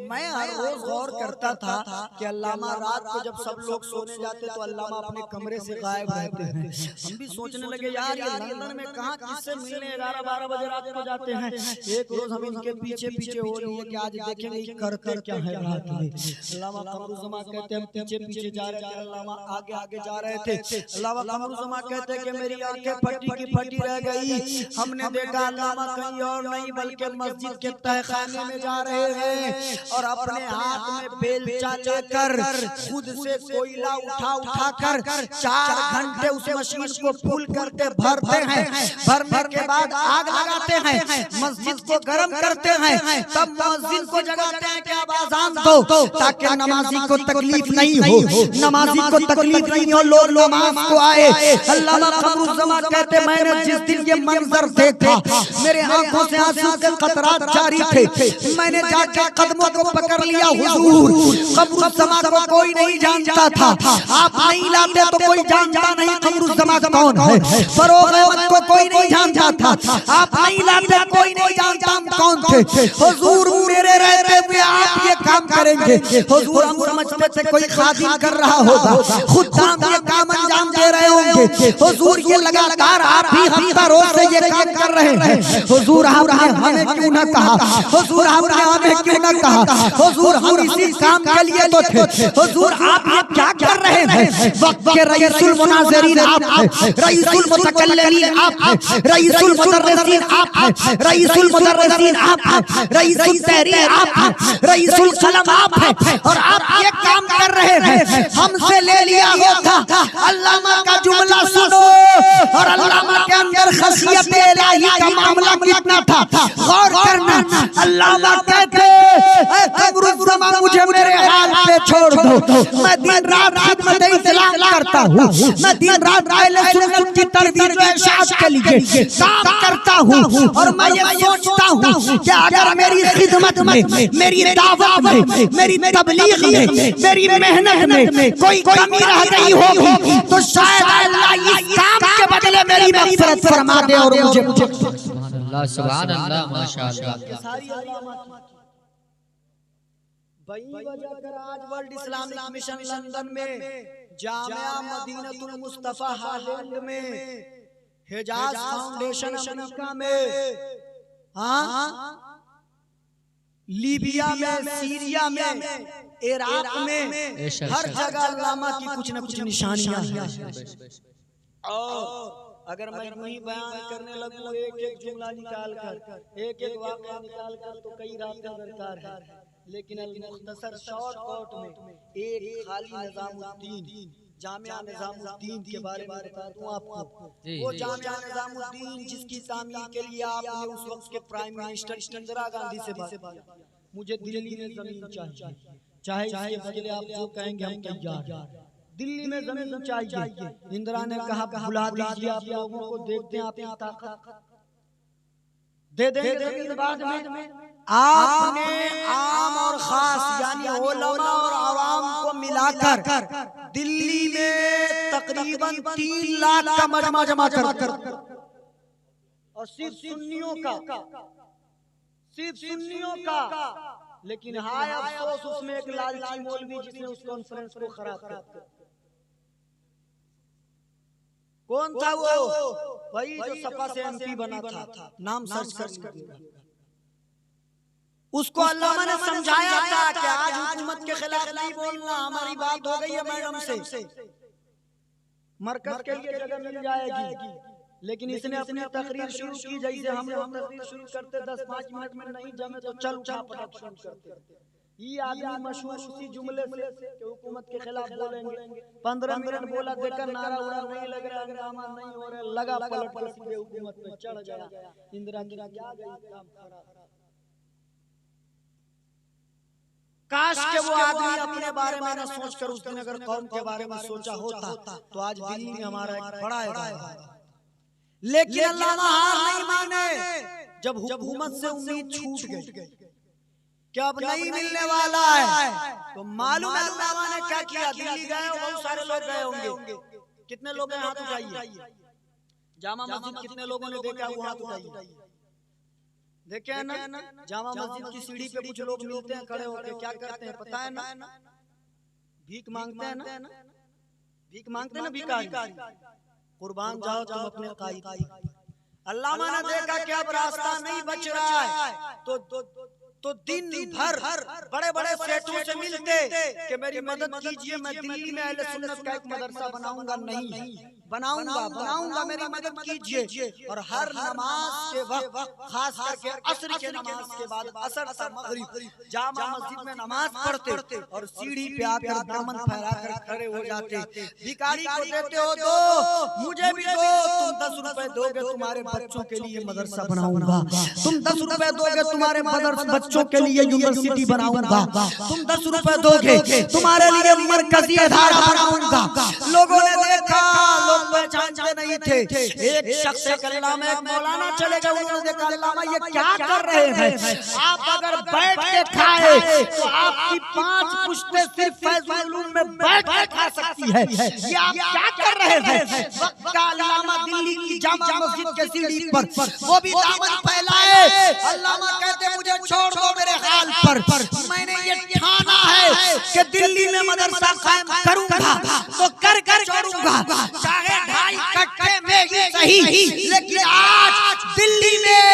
मैं हर रोज गौर करता था कि अल्लामा रात को जब सब लोग सोने जाते तो अल्लामा अपने कमरे से गायब रहते हैं। हम भी सोचने लगे यार ये लंदन में कहाँ किससे मिलने 11-12 बजे रात को जाते हैं। एक रोज हम इनके पीछे पीछे हो रही है कि आज देखेंगे ये करते क्या है रात में। अल्लामा कमरुज़्ज़मान कहते हैं हम पीछे पीछे जा रहे थे, अल्लामा आगे आगे जा रहे थे। अल्लामा कमरुज़्ज़मान कहते हैं कि मेरी आंखें फटी की फटी रह गई। हमने देखा अल्लामा कहीं और नहीं बल्कि मस्जिद के तहखाने में जा रहे हैं और अपने हाथ में बेलचा लेकर खुद से कोयला उठा उठाकर 4 घंटे उस मशीन को फुल करते भरते हैं। भरने के बाद आग लगाते हैं, मस्जिद को गर्म करते हैं, तब मुअज्जिन को जगाते हैं कि अब अज़ान दो, ताकि नमाजी को तकलीफ नहीं हो, नमाजी को तकलीफ नहीं हो, लोग नमाज को आए। अल्लामा कमरुज़्ज़मान कहते मैंने जिस दिन ये मंजर देखा मेरे आंखों से आंसू के कतरात जारी थे। मैंने जाके कदमों को पकड़ लिया। हुजूर कमरुज़्ज़मान को कोई नहीं जानता था, आप नहीं लाते तो कोई जानता नहीं कमरुज़्ज़मान कौन है। फरोग़ अहमद को कोई नहीं जानता था, आप नहीं लाते कोई नहीं जानता कौन थे। हुजूर मेरे रहते हुए आप ये काम करेंगे। हुजूर हम समझते थे कोई खादिम कर रहा होगा, खुद्दाम ये काम अंजाम दे रहे होंगे। हुजूर ये लगातार आप ही हफ्ता रोज से ये काम कर रहे हैं। हुजूर आपने हमें क्यों न कहा, हुजूर आपने हमें क्यों न कहा, हुजूर हम इसी काम के लिए तो थे। हुजूर आप ये क्या कर रहे हैं। वक्त के रईसुल मुनाज़िरीन आप हैं, रईसुल मुतकल्लिमीन आप हैं, रईसुल मुदर्रिसीन आप हैं, रईसुल मुदर्रिसीन आप हैं, रईसुल तहरीर आप हैं, रईसुल कलम आप हैं, और आप ये काम कर रहे हैं। हमसे ले लिया होता। अल्लामा का जुमला सुनो, और अल्लामा के अंदर खशियत इलाही का मामला कितना था गौर करना। अल्लामा कहते कमरुज़्ज़मान मुझे मेरे हाल पे छोड़ दो, मैं दिन रात खिदमत इस्लाम करता हूँ, मैं दिन रात अहले सुन्नत की तरबियत व इरशाद के लिए काम करता हूँ। और मैं ये सोचता हूँ कि अगर मेरी खिदमत में, मेरी दावत में, मेरी तबलीग में, मेरी मेहनत में कोई कमी रह गई होगी तो शायद अल्लाह इस काम के बदले मेरी मग़फ़िरत फरमा दे। और मुझे सुभान अल्लाह माशाअल्लाह। वही वजह कर आज वर्ल्ड इस्लामिक मिशन लंदन में, जामिया मदीनतुल मुस्तफा हालैंड में, हिजाज फाउंडेशन अमेरिका में, हाँ लीबिया में, सीरिया में, इराक में, हर जगह अल्लामा की कुछ न कुछ निशानियां हैं। और अगर मैं वही बयान करने लगूं एक एक जुमला निकाल कर, एक एक वाक़या निकाल कर, तो कई रातें दरकार है। लेकिन मुख्तसर शॉर्टकट में एक खाली निज़ामुद्दीन, जामिया निज़ामुद्दीन के बारे में बता दूं आपको। वो जामिया निज़ामुद्दीन जिसकी तामीर के लिए आपने उस वक्त के प्राइम मिनिस्टर इंदिरा गांधी से बात किया, मुझे दिल्ली में जमीन चाहिए, चाहे इसके बदले आप जो कहेंगे हम तैयार। दिल्ली में जमीन चाहिए। इंदिरा ने कहा बुला दीजिए, आप लोगों को देखते हैं आपकी ताकत, दे देंगे जमीन बाद में। आपने आम और खास यानी उलमा और आवाम को मिलाकर दिल्ली में तकरीबन 3 लाख का मजमा जमा कर, और सिर्फ सुन्नियों का। लेकिन हाय अफसोस उसमें एक लालची मौलवी जिसने उस कॉन्फ्रेंस को खराब कर दिया। कौन था वो? वही जो सपा से एमपी बना था, नाम सर्च कर। उसको अल्लामा ने समझाया था कि आज हुकूमत के खिलाफ नहीं बोलना, हमारी बात हो गई है मैडम से, मरकज के लिए जगह मिल जाएगी। लेकिन इसने अपनी तकरीर शुरू की जैसे हम लोग तकरीर शुरू करते 10-5 मिनट में नहीं जमे तो चल उठा पटक शुरू करते। ये आदमी मशहूर उसी जुमले से कि हुकूमत के खिलाफ बोलेंगे। 15 मिनट बोला, देखकर नारा उड़ा, नहीं लग रहा, हंगामा नहीं हो रहा, लगा पलट कर सीधे हुकूमत पे चढ़ गया। इंदिरा की क्या गई, काम खराब। काश के वो आदमी अपने बारे में न सोचकर उस दिन अगर कौम के बारे में सोचा होता तो आज दिल्ली में हमारा एक बड़ा है। लेकिन अल्लामा हार नहीं माने। जब हुकूमत से उम्मीद छूट गई कि अब नहीं मिलने वाला है, तो मालूम है अल्लामा ने क्या किया। दिल्ली गए, बहुत सारे लोग गए होंगे। कितने लोग हाथ उठाइए। जामा मस्जिद कितने लोगों ने देखा वो हाथ उठाइए। देखे ना, जामा मस्जिद की सीढ़ी पे कुछ लोग मिलते हैं खड़े होकर, क्या करते हैं पता है ना? भीख मांगते हैं ना, भीख मांगते हैं ना भिखारी। कुर्बान जाओ तुम अपने कायद। अल्लामा ने देखा कि अब रास्ता नहीं बच रहा है, तो दिन भर बड़े बड़े सेठों से मिलते कि मेरी मदद कीजिए, मैं दिल्ली में अहले सुन्नत का एक मदरसा बनाऊंगा। नहीं, बनाऊंगा, मेरी मदद कीजिए। और हर नमाज के वक्त, खास करके असर के नमाज के बाद, असर से मगरिब जामा मस्जिद में नमाज पढ़ते और सीढ़ी पे आकर दामन फैलाकर खड़े हो जाते। भिखारी को देते हो दो, मुझे भी दो। तुम 10 रुपए दोगे, तुम्हारे बच्चों के लिए मदरसा बनाऊंगा। तुम 10 रुपए दोगे, तुम्हारे बच्चों के लिए यूनिवर्सिटी बनाऊंगा। तुम 10 रुपए दोगे, तुम्हारे लिए मरकजी अदारा बनाऊंगा। लोगों ने देखा, लोग पहचानते नहीं थे। एक शख्स अल्लामा, एक मौलाना चले गए, उन्होंने देखा अल्लामा ये क्या कर रहे हैं। आप अगर बैठ के खाए तो आपकी 5 पुश्तें सिर्फ फैजुल उलूम में बैठ के खा सकती है। ये आप क्या कर रहे हैं। वक्त का अल्लामा दिल्ली की जामा मस्जिद के सीढ़ी पर वो भी दामन फैलाए। अल्लामा कहते मुझे छोड़ दो मेरे हाल पर, मैंने ये ठाना है कि दिल्ली में मदरसा कायम करूंगा तो कर छोड़ूंगा, चाहे 2.5 कट्ठे में ही सही। लेकिन आज दिल्ली में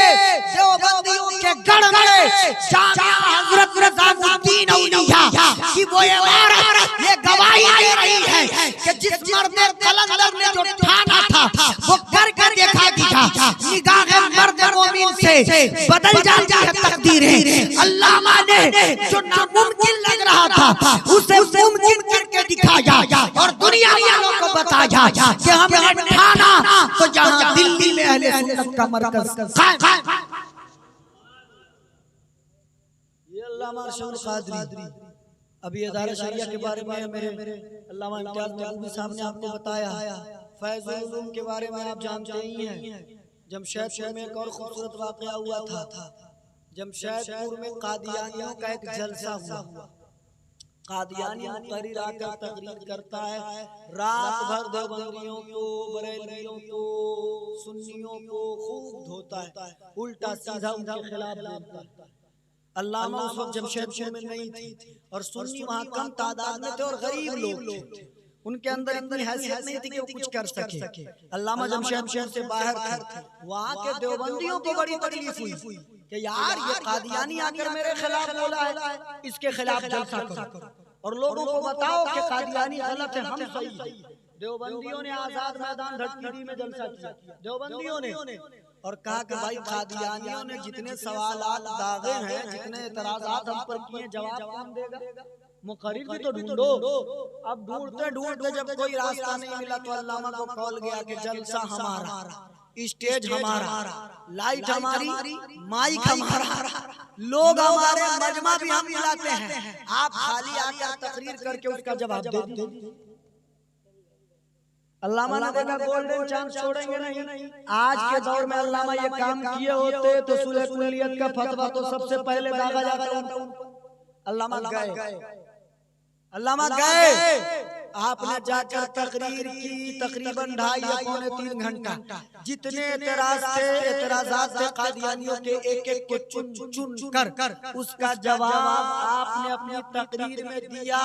देवबंदियों के गढ़ में जामिया हजरत निजामुद्दीन औलिया की वो इमारत ये गवाही दे रही है कि जिस मर्द कलंदर ने जो ठाना था वो कर देखा था। निगाहे मर्द मोमिन से बदल जाती है तकदीरें। अल्लामा ने जो नामुमकिन लग रहा था उसे मुमकिन करके दिखाया और दुनिया वालों को बताया कि हमने ठाना तो जहां दिल्ली में अहले सुन्नत का मरकज कायम। ये अल्लामा अरशद कादरी, अभी अदारा शरिया के बारे में मेरे अल्लामा इम्तियाज महबूबी साहब ने आपको बताया। फैजुल उलूम के बारे में आप जानते ही हैं। जमशेदपुर में एक और खूबसूरत वाकया हुआ था। जमशेदपुर में कादियानियों का एक जलसा हुआ। कादियानी मुतहरिर आकर तकरीर करता है, रात भर देवबंदियों को, बरेलवियों को, सुन्नियों को खूब धोता है, उल्टा सीधा उनके खिलाफ बोलता है। अल्लामा उस वक्त जमशेदपुर में नहीं थी और सुन्नी वहाँ कम तादाद में थे और गरीब लोग थे। उनके अंदर इतनी हैसियत नहीं थी कि वो कुछ कर सके। अल्लामा जमशेदपुर से बाहर थे। वहाँ के देवबंदियों को बड़ी तकलीफ हुई कि यार ये कादियानी आकर मेरे खिलाफ बोला है, इसके खिलाफ जलसा करो और लोगों को बताओ कि कादियानी गलत है, हम सही है। देवबंदियों ने आजाद मैदान धटकीरी में जलसा किया, देवबंदियों ने, और कहा कि भाई कादियानियों ने जितने सवालात दागे हैं, जितने एतराजात हम पर किए, जवाब कौन देगा। मुकर्रिर भी तो ढूंढो। अब ढूंढते जब कोई रास्ता नहीं मिला तो अल्लामा को कॉल गया कि जलसा हमारा, स्टेज हमारा, लाइट हमारी, माइक हमारा, लोग हमारे, मजमा भी हम मिलाते हैं, आप खाली आकर तकरीर करके उसका जवाब दे दीजिए। अल्लामा ने देखा गोल्डन चांस छोड़ेंगे नहीं। आज के दौर में अल्लामा ये काम किए होते तो सुलह कुल्लियत का फतवा तो सबसे पहले दागा जाता। अल्लामा गए, आपने जाकर तकरीर की तकरीबन 2.5 या पौने 3 घंटा। जितने एतराजात थे कादियानियों के, एक को चुन कर उसका जवाब आपने अपनी तकरीर में दिया।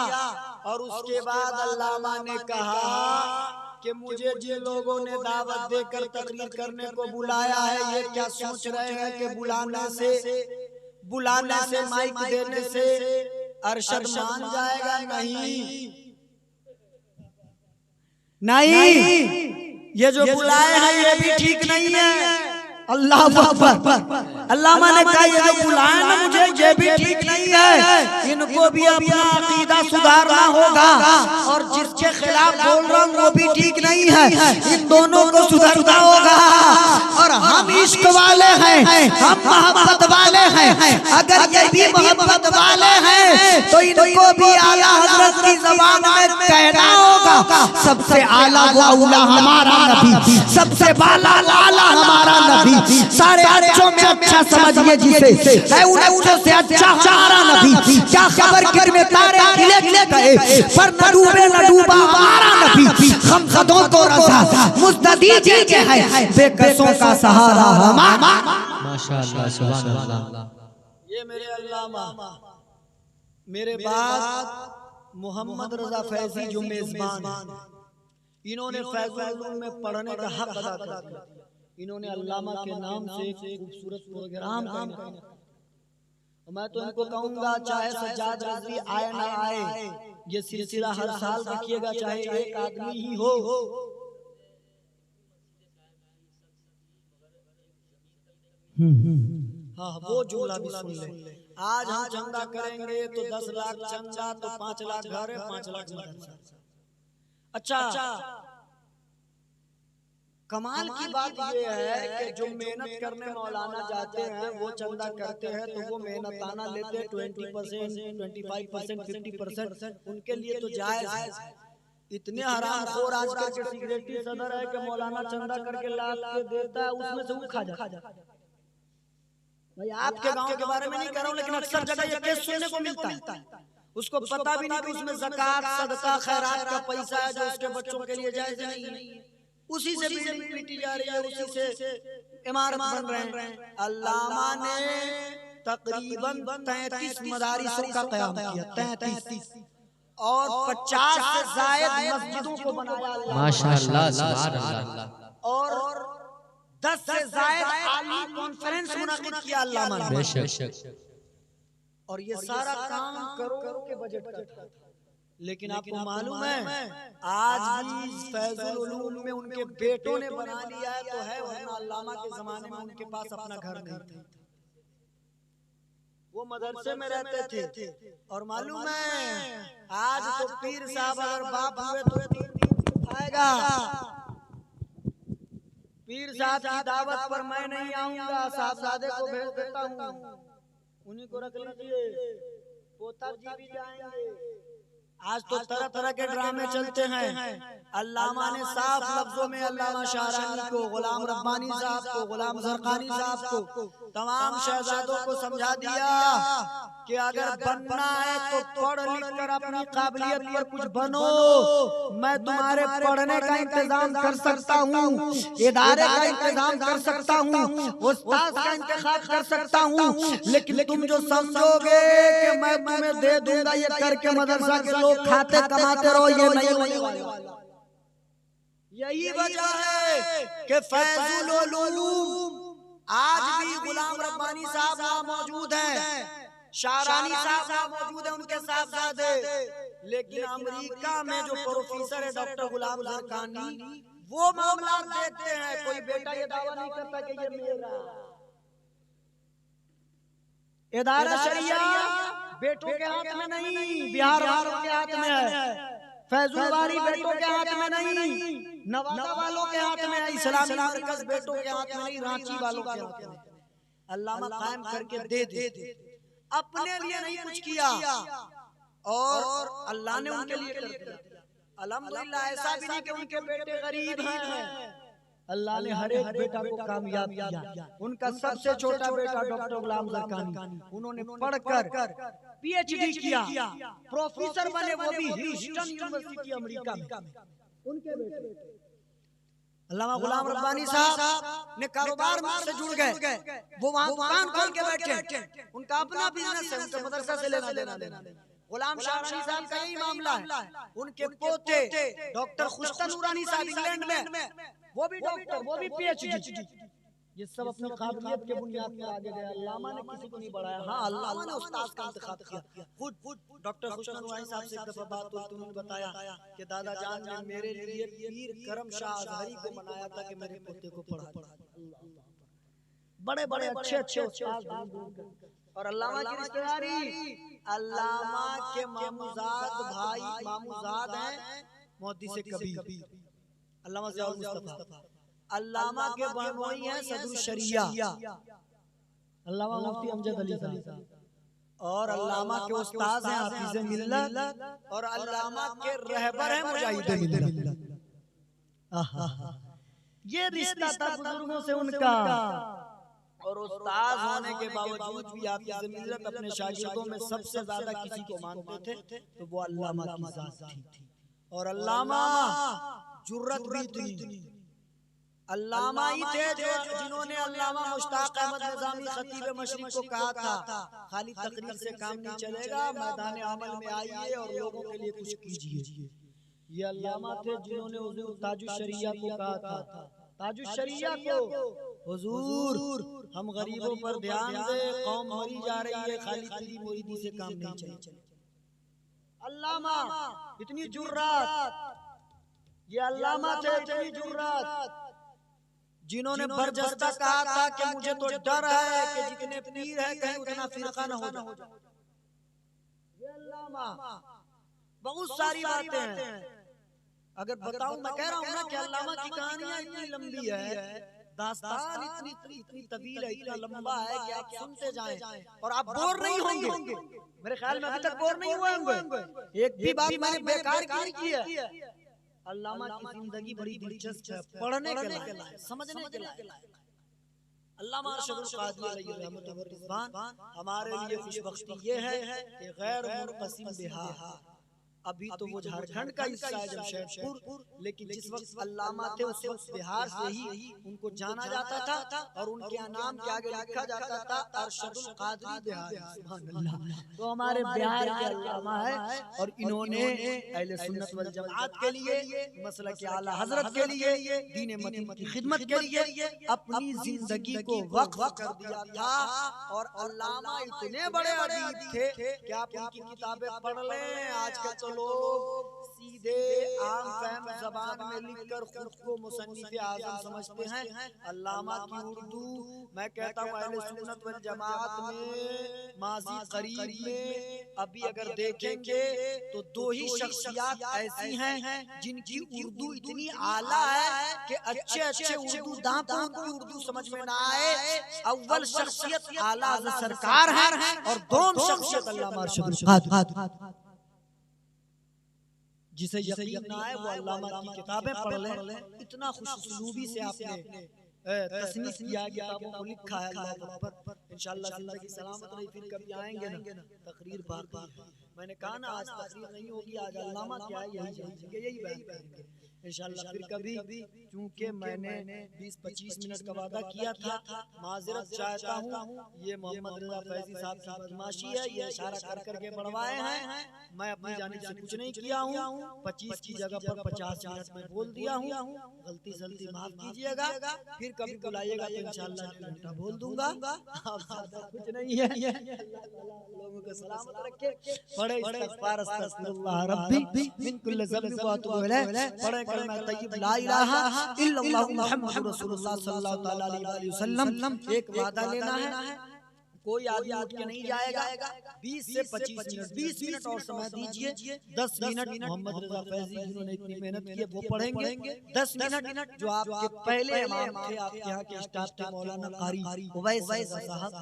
और उसके बाद अल्लामा ने कहा कि मुझे जिन लोगों ने दावत देकर तकरीर करने को बुलाया है, ये क्या सोच रहे हैं कि बुलाने से माइक देने से अरशद मान जाएगा। नहीं, ये जो बुलाए हैं ये भी ठीक नहीं है। अल्लाह अकबर। अल्लामा ने कहा ये जो बुलाए ना मुझे, ये भी ठीक नहीं है, इनको भी अपना अकीदा सुधारना होगा और जिसके खिलाफ बोल रहा हूँ वो भी ठीक नहीं है, इन दोनों को सुधारना होगा। और हम इश्क वाले हैं, हम मोहब्बत वाले हैं, अगर ये भी मोहब्बत वाले हैं तो इनको भी आला हज़रत की ज़बान में कहना होगा, सबसे आला व औला हमारा नबी, सबसे बाला लाला हमारा नबी, सारे अच्छों में अच्छा समझिए जिसे है, उन से अच्छा हमारा नबी। क्या खबर कि में तारे खिले गए पर न डूबे न डूबा हमारा नबी। हम खदों को रज़ा मुस्तदी के है, बेकसों का सहारा हमारा। माशाअल्लाह, सुभान अल्लाह। ये मेरे अल्लामा, मेरे बाद मोहम्मद रजा फैजी जो मेजबान, इन्होंने फैजुल में पढ़ने का हक अदा कर दिया। इन्होंने अल्लामा के नाम से एक खूबसूरत प्रोग्राम किया। मैं तो इनको कहूंगा चाहे सज्जाद रज़वी आए ना आए, ये सिलसिला हर साल रखिएगा, चाहे एक आदमी ही हो। हाँ वो जुमला भी सुन ले। आज हम चंदा करेंगे तो 10 लाख चंदा, तो 5 लाख घर है, 5 लाख मदरसा। अच्छा, कमाल की बात ये है कि जो मेहनत करने मौलाना जाते हैं वो चंदा करते हैं तो वो मेहनताना लेते हैं 20%, 25%, 50%, उनके लिए तो जायज है। इतने हरामखोर आजकल के सिगरेटी सदर है कि मौलाना चंदा करके लाख के देता है, उसमें से वो खा जाता। भाई आपके गांव के बारे में नहीं कर रहा हूँ, लेकिन अक्सर जगह ये केस सुनने को मिलता है। उसको पता भी नहीं कि उसमें ज़कात, सदका, खैरात का पैसा है जो उसके बच्चों के लिए जायज नहीं है। उसी से बिल्डिंग पीटी जा रही है, उसी से इमारत बन रहे हैं। अल्लामा ने तकरीबन 33 मदारिसों का क़याम किया, 33, और 50 से ज़ायद मस्जिदों को बनाया माशाअल्लाह, सुभान अल्लाह। और 10 से ज़ायद आली कॉन्फ्रेंस मुनक़िद किया अल्लामा ने। बेशक। और ये सारा काम करोड़ों के बजट का था। लेकिन आपको मालूम है आज भी फैजुल उलूम में उनके बेटों ने बना लिया है तो है, वरना अल्लामा के जमाने में उनके पास अपना घर नहीं था। वो मदरसे में रहते थे। और मालूम है आज तो पीर साहब अगर बाप हुए तो 3 खाएगा। पीर साहब की दावत पर मैं नहीं आऊंगा, साहबजादे को भेज देता हूँ, उन्हीं को रख लीजिए, पोता जी भी जाएंगे। आज तो तरह तरह के ड्रामे चलते हैं। अल्लामा ने साफ लफ्जों में अल्लामा शाहरानी को, गुलाम रब्बानी साहब को, गुलाम ज़रक़ानी साहब को, तमाम शहजादों को समझा दिया कि अगर बनना है तो पढ़ लिख कर अपनी काबिलियत पर कुछ बनो। मैं तुम्हारे पढ़ने का इंतजाम कर सकता हूँ, इदारे का इंतजाम कर सकता हूँ, उस्ताद का इंतखाब कर सकता हूँ, लेकिन तुम जो समझोगे कि मैं तुम्हें दे दूंगा ये करके मदरसा के लोग खाते कमाते रहो, ये नहीं होने वाला। यही वजह है कि फैजुल उलूम आज भी गुलाम रब्बानी साहब वहाँ मौजूद हैं, शाहरानी साहब वहाँ मौजूद है, उनके साहबजादे। लेकिन अमेरिका में जो प्रोफेसर है डॉक्टर गुलाम ज़रक़ानी, वो मामला देखते हैं। कोई बेटा ये दावा नहीं करता कि ये मेरा इदारा शरिया बेटों के हाथ में नहीं, बिहार वालों के हाथ में है। फैजुलवारी बेटों के हाथ में नहीं, नवादा वालों के हाथ में है। इस्लामी मरकज बेटों के हाथ में नहीं, रांची वालों के हाथ में। अल्लामा कायम करके दे अपने लिए नहीं कुछ किया और अल्लाह ने उनके लिए कर दिया। अल्हम्दुलिल्लाह ऐसा भी नहीं कि उनके बेटे गरीब हैं, अल्लाह ने हर एक बेटा को कामयाब किया। उनका सबसे छोटा बेटा डॉक्टर गुलाम ज़रक़ानी, उन्होंने पढ़कर पीएचडी किया, प्रोफेसर बने, वो भी ह्यूस्टन यूनिवर्सिटी अमेरिका में। उनके बेटे अल्लामा गुलाम रब्बानी साहब ने कारोबार से जुड़ गए, वो वहाँ दुकान खोल के बैठे, उनका अपना बिजनेस है, उनके मदरसा से लेना देना। गुलाम शाहरानी साहब का यही मामला है। उनके पोते डॉक्टर खुश्ता नूरानी साहब इंग्लैंड में, वो भी डॉक्टर, वो भी पीएचडी। ये सब अपनी काबिलियत के बुनियाद पर आगे गए। अल्लामा ने किसी को नहीं बढ़ाया। हाँ, अल्लामा ने उस्ताद का इंतखाब किया। खुद डॉक्टर खुश्ता नूरानी साहब से एक दफा बात हुई तो उन्होंने बताया कि दादा जान ने मेरे लिए पीर करम शाह अज़हरी को बनाया था कि मेरे पोते को पढ़ा। बड़े बड़े अच्छे उस्ताद। और अल्लामा की रिश्तेदारी, अल्लामा के मामूजाद भाई मामूजाद हैं मोहद्दिस कबीर, अल्लामा ज़ियाउल मुस्तफ़ा। अल्लामा के बहनोई हैं सदरुल शरिया, अल्लामा मुफ्ती अमजद अली साहब, और अल्लामा के उस्ताद हैं हाफिज़ मिल्लत, और अल्लामा के रहबर हैं मुजाहिद मिल्लत। ये रिश्ता था बुजुर्गों से उनका। और उस्ताद होने के बावजूद भी हाफिज़ मिल्लत अपने शागिर्दों में सबसे ज्यादा किसी को मानते थे तो वो अल्लामा की जात थी। और अल्लामा जुर्रत भी थी, अल्लामा ही थे जिन्होंने अल्लामा मुश्ताक अहमद निज़ामी खतीब मशरिक़ को कहा था खाली तकरीर से काम नहीं चलेगा, मैदान अमल में आइए और लोगों के लिए कुछ कीजिए। ये अल्लामा थे जिन्होंने हुजूर ताजुश शरिया को कहा था, ताजुश शरिया को, हुजूर हम गरीबों पर ध्यान दे, कौम मरी जा रही है, खाली तेरी मुरीदी से काम नहीं चले। अल्लामा इतनी जुर्रात, ये अल्लामा थे, इतनी जुर्रात। जिन्होंने बरजस्ता कहा था कि मुझे तो डर है कि जितने पीर है कहीं उतना फिरका न हो जाए। ये अल्लामा बहुत सारी बातें हैं, अगर बताऊं मैं कह रहा हूं ना कि अल्लामा की कहानियां इतनी लंबी है, दास्तान इतनी तवील है, इतना लंबा है कि आप सुनते जाएं और आप बोर नहीं होंगे। मेरे ख्याल में अभी तक बोर नहीं हुए होंगे। एक भी बात मैंने बेकार की नहीं की है। अल्लामा की जिंदगी बड़ी दिलचस्प है, पढ़ने के लायक, समझने के लायक। अल्लामा अरशदुल क़ादरी अलैहि रहमतुल्लाह व रिज़वान हमारे लिए खुशबख्ती ये है कि गैर मुनक़सिम बिहा, अभी तो वो झारखंड का हिस्सा है जमशेदपुर, लेकिन जिस वक्त अल्लामा थे उस वक्त बिहार से ही उनको जाना जाता था और उनके नाम के आगे लिखा जाता था अरशदुल क़ादरी बिहारी। सुभान अल्लाह। तो हमारे बिहार के अल्लामा है और इन्होंने अहले सुन्नत वल जमात के लिए, मसलक के आला हजरत के लिए, दीन मदीन की खिदमत के लिए अपनी जिंदगी को वक्फ कर दिया था। और अल्लामा इतने बड़े अदीब थे कि आप उनकी किताबें पढ़ लें। आजकल तो लोग सीधे आम फहम ज़बान में लिखकर खुद को मुसन्निफ़े आज़म समझते हैं। अल्लामा की उर्दू, मैं कहता हूँ अहले सुन्नत वल जमात में माज़ी करीब में अभी अगर देखेंगे तो दो ही शख्सियात ऐसी हैं जिनकी उर्दू इतनी आला है कि अच्छे अच्छे उर्दू दां को उनकी उर्दू समझ में ना आए। अव्वल शख्सियत आला सरकार है और दोनों शख्सियत अल्लामा अरशदुल क़ादरी। जिसे यकीन ना आए वो अल्लामा की किताबें पढ़ ले। इतना खुशउस्लूबी से आपने तसनीफ किया, किताबों को लिखा है। अल्लाह अकबर। इंशाअल्लाह जिंदगी सलामत रही, फिर कभी आएंगे ना तकरीर बाकी है। मैंने कहा ना आज तकरीर नहीं होगी, आज अल्लामा क्या है यही बयान करेंगे इंशाअल्लाह फिर कभी। चूंकि मैंने 20-25 मिनट का वादा किया था, माजरत चाहता हूँ। ये मोहम्मद रजा फैजी साहब की बदमाशी है, ये इशारा कर करके बढ़वाए हैं। मैं अपनी जानिब से कुछ नहीं किया हूँ। 25 की जगह पर 50 मिनट में बोल दिया हूँ। गलती सलती माफ कीजिएगा, फिर कभी बुलाइएगा तो इंशाअल्लाह 1 घंटा बोल दूंगा। कुछ नहीं है। लोगों को सलामत रखे। पढ़े इस्तग़फ़ार अस्तग़फिरुल्लाह रब्बी मिन कुल्लि ज़ंबिन व अतूबु इलैह। पढ़े कलमा तय्यब ला इलाहा इल्लल्लाहु मुहम्मदुर रसूलुल्लाह सल्लल्लाहु तआला अलैहि वसल्लम। एक वादा लेना है, कोई आदमी उठ के नहीं जाएगा। 20 से 25 मिनट, 20 मिनट और समय दीजिए। 10 मिनट मोहम्मद रजा फैजी जिन्होंने इतनी मेहनत की है वो पढ़ेंगे। 10 मिनट जो आपके पहले इमाम थे, आपके यहाँ के स्टाफ थे, मौलाना कारी उवैस साहब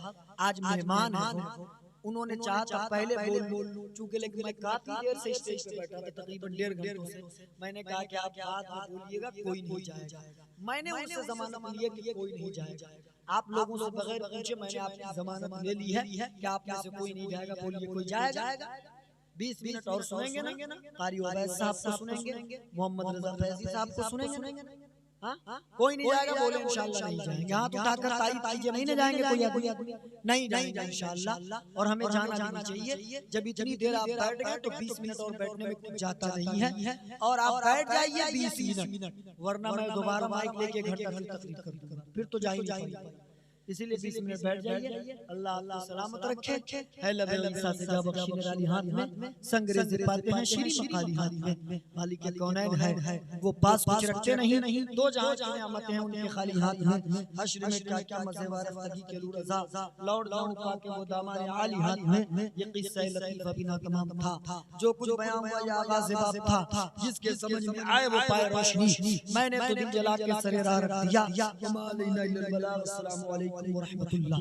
आज मेहमान हैं। उन्होंने चाहा था पहले बोल चूंकि, लेकिन मैं काफी देर से स्टेज पे बैठा था, तकरीबन 1.5 घंटों से। मैंने कहा कि आप बाद में बोलिएगा, कोई नहीं जाएगा। मैंने उनसे जमानत ली है कि कोई नहीं जाएगा। आप लोगों से बगैर पूछे मैंने आपकी जमानत ले ली है कि आप में से कोई नहीं जाएगा। बोलिए कोई जाएगा? 20 मिनट और सुनेंगे ना, कारी उवैस साहब को सुनेंगे, मोहम्मद रजा फैजी साहब को सुनेंगे। हाँ? कोई नहीं जाएगा, बोले इंशाअल्लाह नहीं जाएंगे। हाथ उठाकर तारीफ कीजिए, नहीं जाएंगे कोई नहीं जाएंगे इंशाअल्लाह। और हमें जाना चाहिए। जब इतनी देर आप बैठ गए तो 20 मिनट और बैठने में कुछ जाता नहीं है। और आप बैठ जाइए 20 मिनट, वरना मैं दोबारा माइक लेके 1 घंटा फिर तकरीर करूंगा, फिर तो जा ही नहीं पाएंगे। इसीलिए 20 मिनट बैठ जाइए। अल्लाह आपको सलामत रखे। है लबे इंसा से जा बख्शी निराली हाथ में, संगरेज़ पाते हैं श्री मकाली हाथ में। मालिक कौनैन है वो पास कुछ रखते नहीं, दो जहां की नेमतें हैं उनके खाली हाथ में। हश्र में क्या क्या मज़े व रफ़्तगी के लूर रज़ा, लौट लौट पाके वो दामन आली हाथ में। ये किस्सा लतीफ़ बिना तमाम था, जो कुछ बयां हुआ या आगाज़ बाब था, जिसके समझ में आए वो पाए रोशनी। मैंने तो दिल जला के सरे राह रख दिया। अस्सलामु अलैकुम व रहमतुल्लाह।